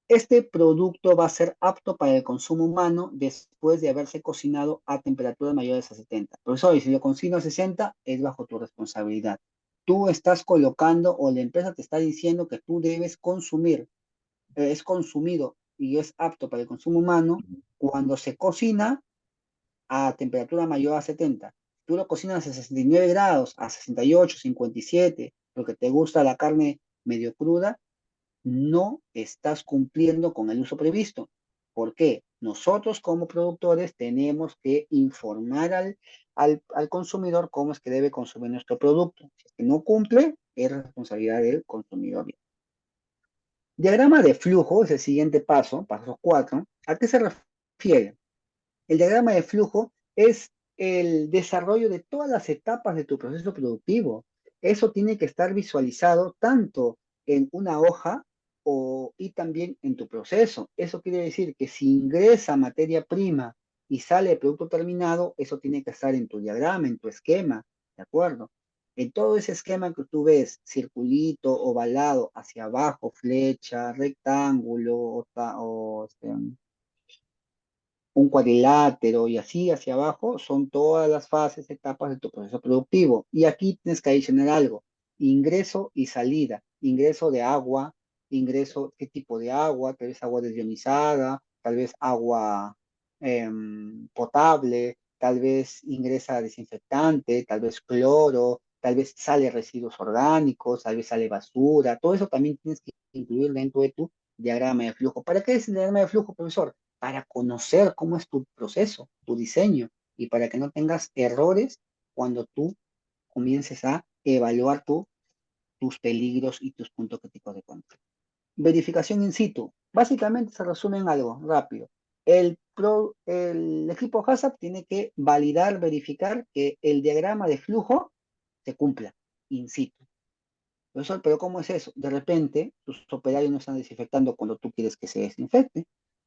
Speaker 1: Este producto va a ser apto para el consumo humano después de haberse cocinado a temperaturas mayores a 70. Profesor, y si lo cocino a 60, es bajo tu responsabilidad. Tú estás colocando o la empresa te está diciendo que tú debes consumir, es consumido y es apto para el consumo humano cuando se cocina a temperatura mayor a 70. Tú lo cocinas a 69 grados, a 68, 57, porque te gusta la carne medio cruda, no estás cumpliendo con el uso previsto. ¿Por qué? Nosotros como productores tenemos que informar al consumidor cómo es que debe consumir nuestro producto. Si es que no cumple, es responsabilidad del consumidor. Diagrama de flujo es el siguiente paso, paso 4. ¿A qué se refiere? El diagrama de flujo es el desarrollo de todas las etapas de tu proceso productivo. Eso tiene que estar visualizado tanto en una hoja y también en tu proceso. Eso quiere decir que si ingresa materia prima y sale producto terminado, eso tiene que estar en tu diagrama, en tu esquema, ¿de acuerdo? En todo ese esquema que tú ves, circulito, ovalado, hacia abajo, flecha, rectángulo un cuadrilátero y así hacia abajo, son todas las fases, etapas de tu proceso productivo. Y aquí tienes que adicionar algo, ingreso y salida, ingreso de agua, ingreso, qué tipo de agua, tal vez agua desionizada, tal vez agua potable, tal vez ingresa desinfectante, tal vez cloro, tal vez sale residuos orgánicos, tal vez sale basura, todo eso también tienes que incluir dentro de tu diagrama de flujo. ¿Para qué es el diagrama de flujo, profesor? Para conocer cómo es tu proceso, tu diseño, y para que no tengas errores cuando tú comiences a evaluar tus peligros y tus puntos críticos de control. Verificación in situ. Básicamente se resume en algo rápido. El equipo HACCP tiene que validar, verificar que el diagrama de flujo se cumpla in situ. Profesor, pero ¿cómo es eso? De repente, tus operarios no están desinfectando cuando tú quieres que se desinfecte,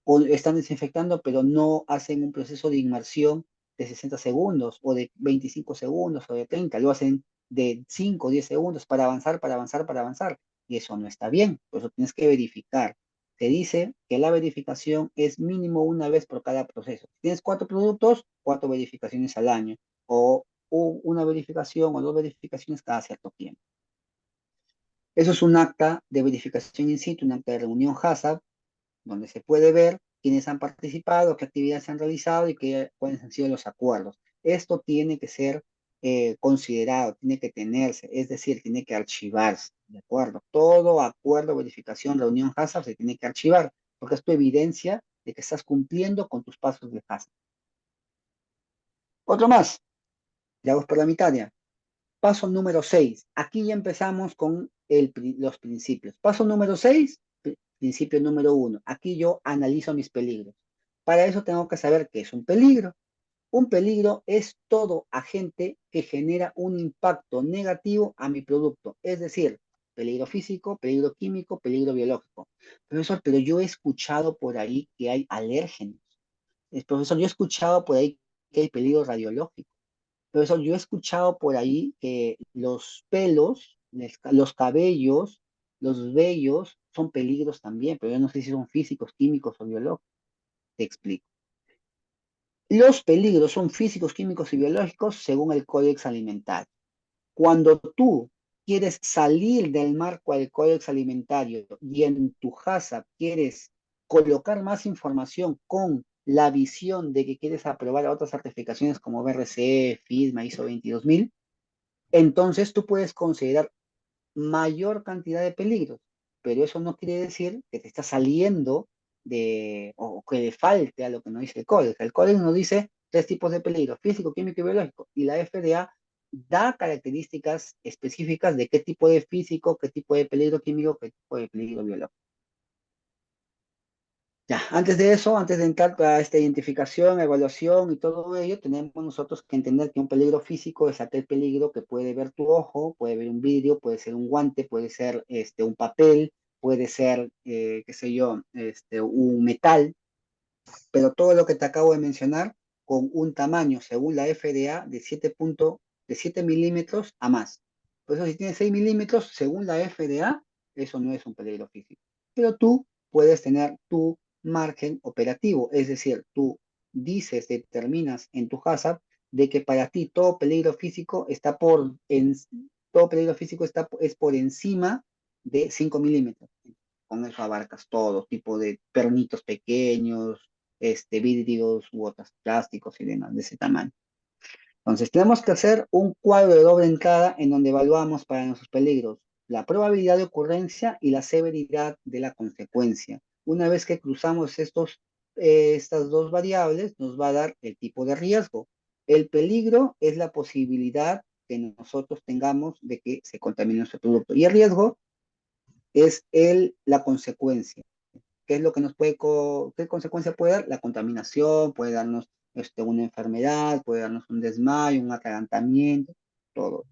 Speaker 1: o están desinfectando, pero no hacen un proceso de inmersión de 60 segundos, o de 25 segundos, o de 30, lo hacen de 5 o 10 segundos para avanzar, para avanzar, para avanzar, y eso no está bien, por eso tienes que verificar. Se dice que la verificación es mínimo una vez por cada proceso. Si tienes 4 productos, 4 verificaciones al año, o una verificación o 2 verificaciones cada cierto tiempo. Eso es un acta de verificación in situ, un acta de reunión HACCP, donde se puede ver quiénes han participado, qué actividades se han realizado y cuáles han sido los acuerdos. Esto tiene que ser considerado, tiene que tenerse, es decir, tiene que archivarse, ¿de acuerdo? Todo acuerdo, verificación, reunión HACCP se tiene que archivar, porque es tu evidencia de que estás cumpliendo con tus pasos de HACCP. Otro más, ya vamos por la mitad ya. Paso número 6. Aquí ya empezamos con los principios. Paso número 6, principio número 1. Aquí yo analizo mis peligros. Para eso tengo que saber qué es un peligro. Un peligro es todo agente que genera un impacto negativo a mi producto. Es decir, peligro físico, peligro químico, peligro biológico. Profesor, pero yo he escuchado por ahí que hay alérgenos. Profesor, yo he escuchado por ahí que hay peligro radiológico. Profesor, yo he escuchado por ahí que los pelos, los cabellos, los vellos son peligros también, pero yo no sé si son físicos, químicos o biológicos. Te explico. Los peligros son físicos, químicos y biológicos según el Códex Alimentario. Cuando tú quieres salir del marco del Códex Alimentario y en tu HACCP quieres colocar más información con la visión de que quieres aprobar otras certificaciones como BRC, FISMA, ISO 22000, entonces tú puedes considerar mayor cantidad de peligros, pero eso no quiere decir que te está saliendo o que le falte a lo que nos dice el código. El código nos dice tres tipos de peligro: físico, químico y biológico, y la FDA da características específicas de qué tipo de físico, qué tipo de peligro químico, qué tipo de peligro biológico. Ya, antes de eso, antes de entrar a esta identificación, evaluación y todo ello, tenemos nosotros que entender que un peligro físico es aquel peligro que puede ver tu ojo, puede ver un vidrio, puede ser un guante, puede ser un papel, puede ser, qué sé yo, un metal, pero todo lo que te acabo de mencionar con un tamaño, según la FDA, de 7 milímetros a más. Por eso si tiene 6 milímetros, según la FDA, eso no es un peligro físico. Pero tú puedes tener tu margen operativo, es decir, tú dices, determinas en tu HACCP de que para ti todo peligro físico es por encima de 5 milímetros. Con eso abarcas todo tipo de pernitos pequeños, vidrios u otros plásticos y demás de ese tamaño. Entonces, tenemos que hacer un cuadro de doble entrada en donde evaluamos para nuestros peligros la probabilidad de ocurrencia y la severidad de la consecuencia. Una vez que cruzamos estas dos variables, nos va a dar el tipo de riesgo. El peligro es la posibilidad que nosotros tengamos de que se contamine nuestro producto. Y el riesgo es la consecuencia. ¿Qué es lo que qué consecuencia puede dar? La contaminación, puede darnos una enfermedad, puede darnos un desmayo, un atragantamiento, todo.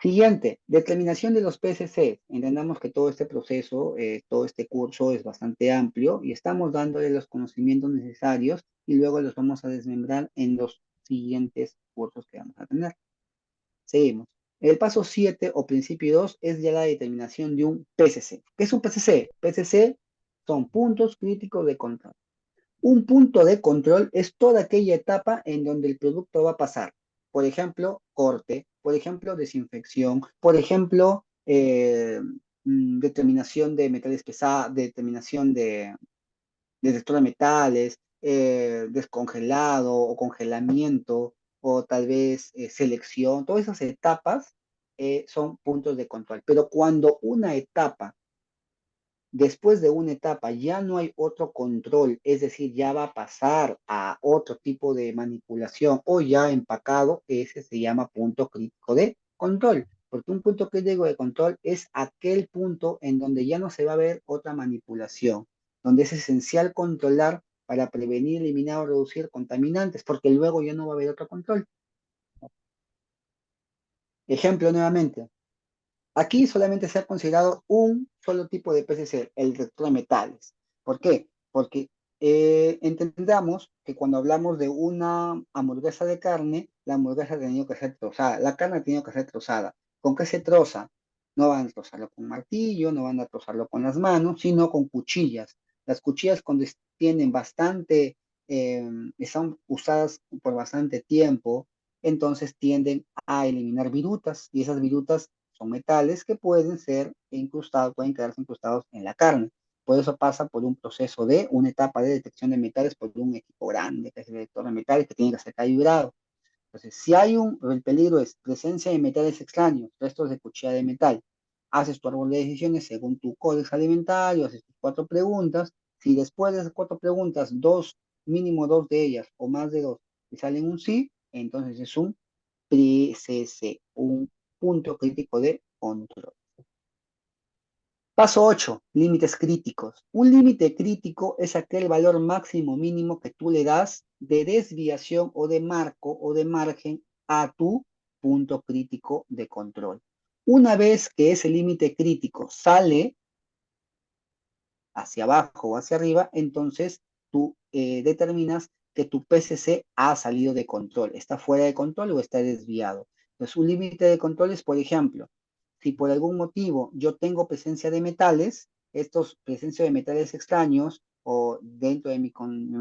Speaker 1: Siguiente, determinación de los PCC. Entendamos que todo este proceso, todo este curso es bastante amplio y estamos dándole los conocimientos necesarios y luego los vamos a desmembrar en los siguientes cursos que vamos a tener. Seguimos. El paso 7 o principio 2 es ya la determinación de un PCC. ¿Qué es un PCC? PCC son puntos críticos de control. Un punto de control es toda aquella etapa en donde el producto va a pasar. Por ejemplo, corte, por ejemplo, desinfección, por ejemplo, determinación de metales pesados, determinación de detector de metales, descongelado o congelamiento, o tal vez selección. Todas esas etapas son puntos de control. Pero cuando después de una etapa ya no hay otro control, es decir, ya va a pasar a otro tipo de manipulación o ya empacado, ese se llama punto crítico de control. Porque un punto crítico de control es aquel punto en donde ya no se va a ver otra manipulación, donde es esencial controlar para prevenir, eliminar o reducir contaminantes, porque luego ya no va a haber otro control. Ejemplo nuevamente. Aquí solamente se ha considerado un solo tipo de PCC, el detector de metales. ¿Por qué? Porque entendamos que cuando hablamos de una hamburguesa de carne, la hamburguesa ha tenido que ser trozada, la carne ha tenido que ser trozada. ¿Con qué se troza? No van a trozarlo con martillo, no van a trozarlo con las manos, sino con cuchillas. Las cuchillas cuando tienen están usadas por bastante tiempo, entonces tienden a eliminar virutas y esas virutas son metales que pueden ser incrustados, pueden quedarse incrustados en la carne. Por eso pasa por un proceso de una etapa de detección de metales por un equipo grande, que es el detector de metales, que tiene que ser calibrado. Entonces, si el peligro es presencia de metales extraños, restos de cuchilla de metal, haces tu árbol de decisiones según tu código alimentario, haces tus 4 preguntas. Si después de esas 4 preguntas, mínimo dos de ellas o más de dos, te salen un sí, entonces es un PCC, un punto crítico de control. Paso 8, límites críticos. Un límite crítico es aquel valor máximo mínimo que tú le das de desviación o de marco o de margen a tu punto crítico de control. Una vez que ese límite crítico sale hacia abajo o hacia arriba, entonces tú determinas que tu PCC ha salido de control, está fuera de control o está desviado. Entonces, un límite de control es, por ejemplo, si por algún motivo yo tengo presencia de metales, presencia de metales extraños o dentro de mi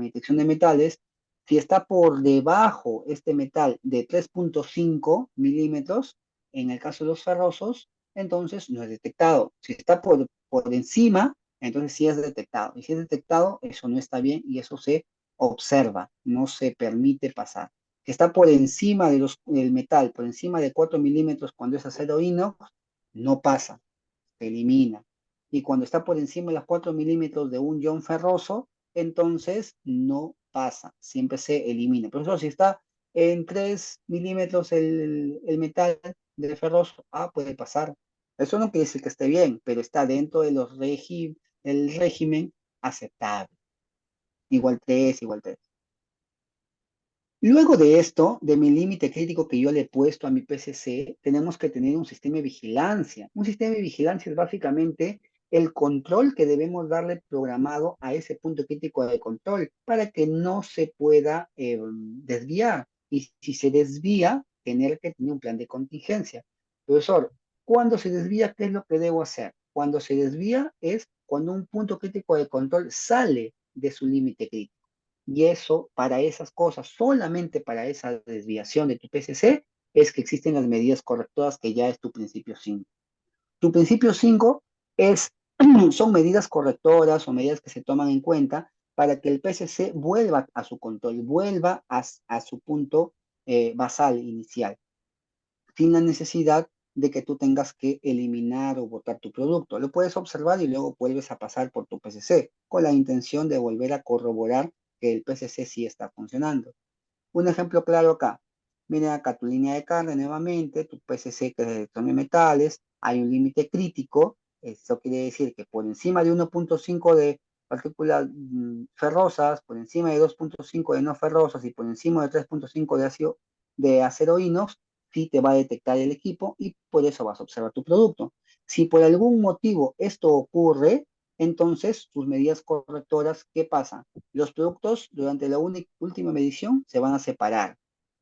Speaker 1: detección de metales, si está por debajo este metal de 3.5 milímetros, en el caso de los ferrosos, entonces no es detectado. Si está por encima, Entonces sí es detectado. Y si es detectado, eso no está bien y eso se observa, no se permite pasar. Que está por encima del metal, por encima de 4 milímetros cuando es acero inox, no pasa, se elimina. Y cuando está por encima de los 4 milímetros de un ion ferroso, entonces no pasa, siempre se elimina. Por eso si está en 3 milímetros el metal de ferroso, puede pasar. Eso no quiere decir que esté bien, pero está dentro de el régimen aceptable. Igual 3, igual 3. Luego de esto, de mi límite crítico que yo le he puesto a mi PCC, tenemos que tener un sistema de vigilancia. Un sistema de vigilancia es básicamente el control que debemos darle programado a ese punto crítico de control para que no se pueda desviar. Y si se desvía, tener que tener un plan de contingencia. Profesor, cuando se desvía, ¿qué es lo que debo hacer? Cuando se desvía es cuando un punto crítico de control sale de su límite crítico. Y eso, para esas cosas, solamente para esa desviación de tu PCC, es que existen las medidas correctoras, que ya es tu principio 5. Tu principio 5 es, son medidas correctoras o medidas que se toman en cuenta para que el PCC vuelva a su control, vuelva a su punto basal inicial, sin la necesidad de que tú tengas que eliminar o botar tu producto. Lo puedes observar y luego vuelves a pasar por tu PCC con la intención de volver a corroborar que el PCC sí está funcionando. Un ejemplo claro acá. Miren acá tu línea de carga nuevamente, tu PCC que es de electronemetales, hay un límite crítico. Eso quiere decir que por encima de 1.5 de partículas ferrosas, por encima de 2.5 de no ferrosas y por encima de 3.5 de acero inox, sí te va a detectar el equipo y por eso vas a observar tu producto. Si por algún motivo esto ocurre, entonces tus medidas correctoras, ¿qué pasa? Los productos durante la última medición se van a separar.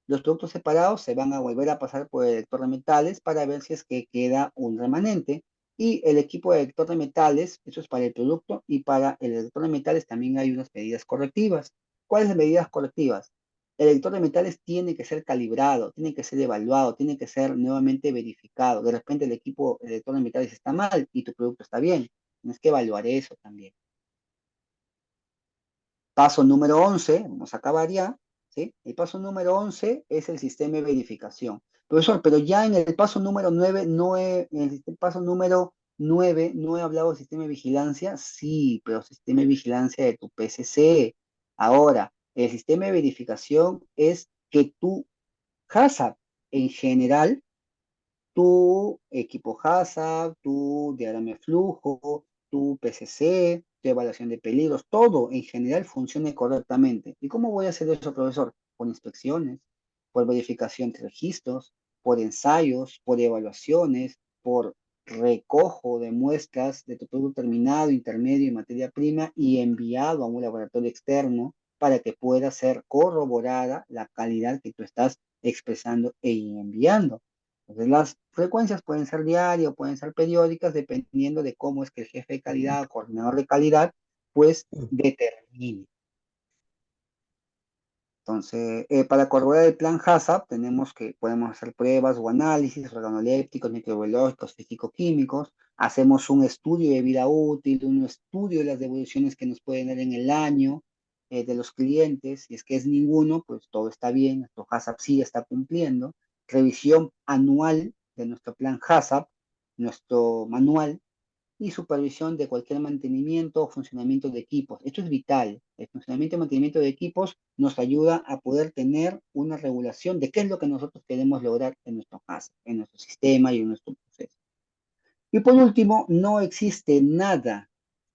Speaker 1: Los productos separados se van a volver a pasar por el lector de metales para ver si es que queda un remanente. Y el equipo de lector de metales, eso es para el producto, y para el lector de metales también hay unas medidas correctivas. ¿Cuáles son las medidas correctivas? El lector de metales tiene que ser calibrado, tiene que ser evaluado, tiene que ser nuevamente verificado. De repente el equipo el lector de metales está mal y tu producto está bien. Tienes que evaluar eso también. Paso número 11, vamos a acabar ya, ¿sí? El paso número 11 es el sistema de verificación. Profesor, pero ya en el paso número 9 en el paso número 9 no he hablado del sistema de vigilancia. Sí, pero sistema de vigilancia de tu PCC. Ahora, el sistema de verificación es que tu HACCP en general, tu equipo HACCP, tu diagrama de flujo, tu PCC, tu evaluación de peligros, todo en general funcione correctamente. ¿Y cómo voy a hacer eso, profesor? Por inspecciones, por verificación de registros, por ensayos, por evaluaciones, por recojo de muestras de tu producto terminado, intermedio y materia prima y enviado a un laboratorio externo para que pueda ser corroborada la calidad que tú estás expresando e enviando. Entonces, las frecuencias pueden ser diarias o pueden ser periódicas, dependiendo de cómo es que el jefe de calidad o coordinador de calidad, pues, determine. Entonces, para corroborar el plan HACCP, podemos hacer pruebas o análisis organolépticos, microbiológicos, físico-químicos. Hacemos un estudio de vida útil, un estudio de las devoluciones que nos pueden dar en el año de los clientes. Si es que es ninguno, pues todo está bien, nuestro HACCP sí está cumpliendo. Revisión anual de nuestro plan HACCP, nuestro manual, y supervisión de cualquier mantenimiento o funcionamiento de equipos. Esto es vital. El funcionamiento y mantenimiento de equipos nos ayuda a poder tener una regulación de qué es lo que nosotros queremos lograr en nuestro caso, en nuestro sistema y en nuestro proceso. Y por último, no existe nada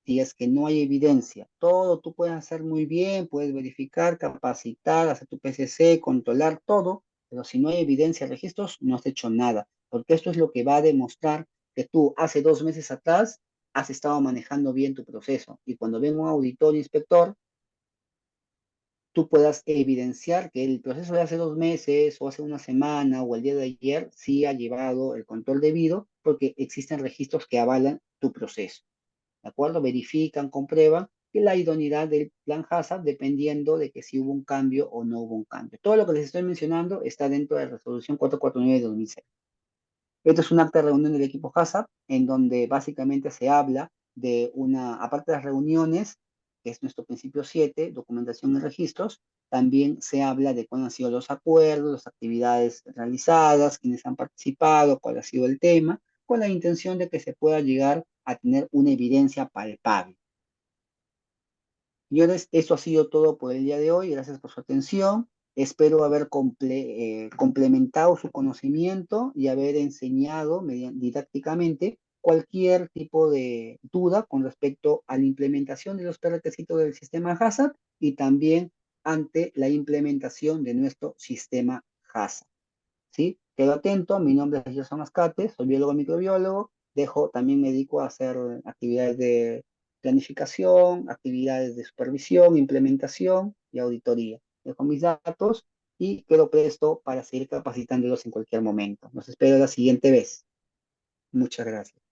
Speaker 1: si es que no hay evidencia. Todo tú puedes hacer muy bien, puedes verificar, capacitar, hacer tu PCC, controlar todo, pero si no hay evidencia, registros, no has hecho nada, porque esto es lo que va a demostrar que tú hace 2 meses atrás has estado manejando bien tu proceso. Y cuando venga un auditor o inspector, tú puedas evidenciar que el proceso de hace 2 meses o hace una semana o el día de ayer sí ha llevado el control debido porque existen registros que avalan tu proceso. ¿De acuerdo? Verifican, comprueban que la idoneidad del plan HACCP dependiendo de que si hubo un cambio o no hubo un cambio. Todo lo que les estoy mencionando está dentro de la resolución 449 de 2006. Esto es un acta de reunión del equipo HACCP en donde básicamente se habla aparte de las reuniones, que es nuestro principio 7, documentación y registros, también se habla de cuáles han sido los acuerdos, las actividades realizadas, quiénes han participado, cuál ha sido el tema, con la intención de que se pueda llegar a tener una evidencia palpable. Señores, eso ha sido todo por el día de hoy. Gracias por su atención. Espero haber complementado su conocimiento y haber enseñado didácticamente cualquier tipo de duda con respecto a la implementación de los requisitos del sistema HACCP y también ante la implementación de nuestro sistema HACCP. ¿Sí? Quedo atento, mi nombre es Gerson Ascate, soy biólogo microbiólogo, también me dedico a hacer actividades de planificación, actividades de supervisión, implementación y auditoría. Dejo mis datos y quedo presto para seguir capacitándolos en cualquier momento. Los espero la siguiente vez. Muchas gracias.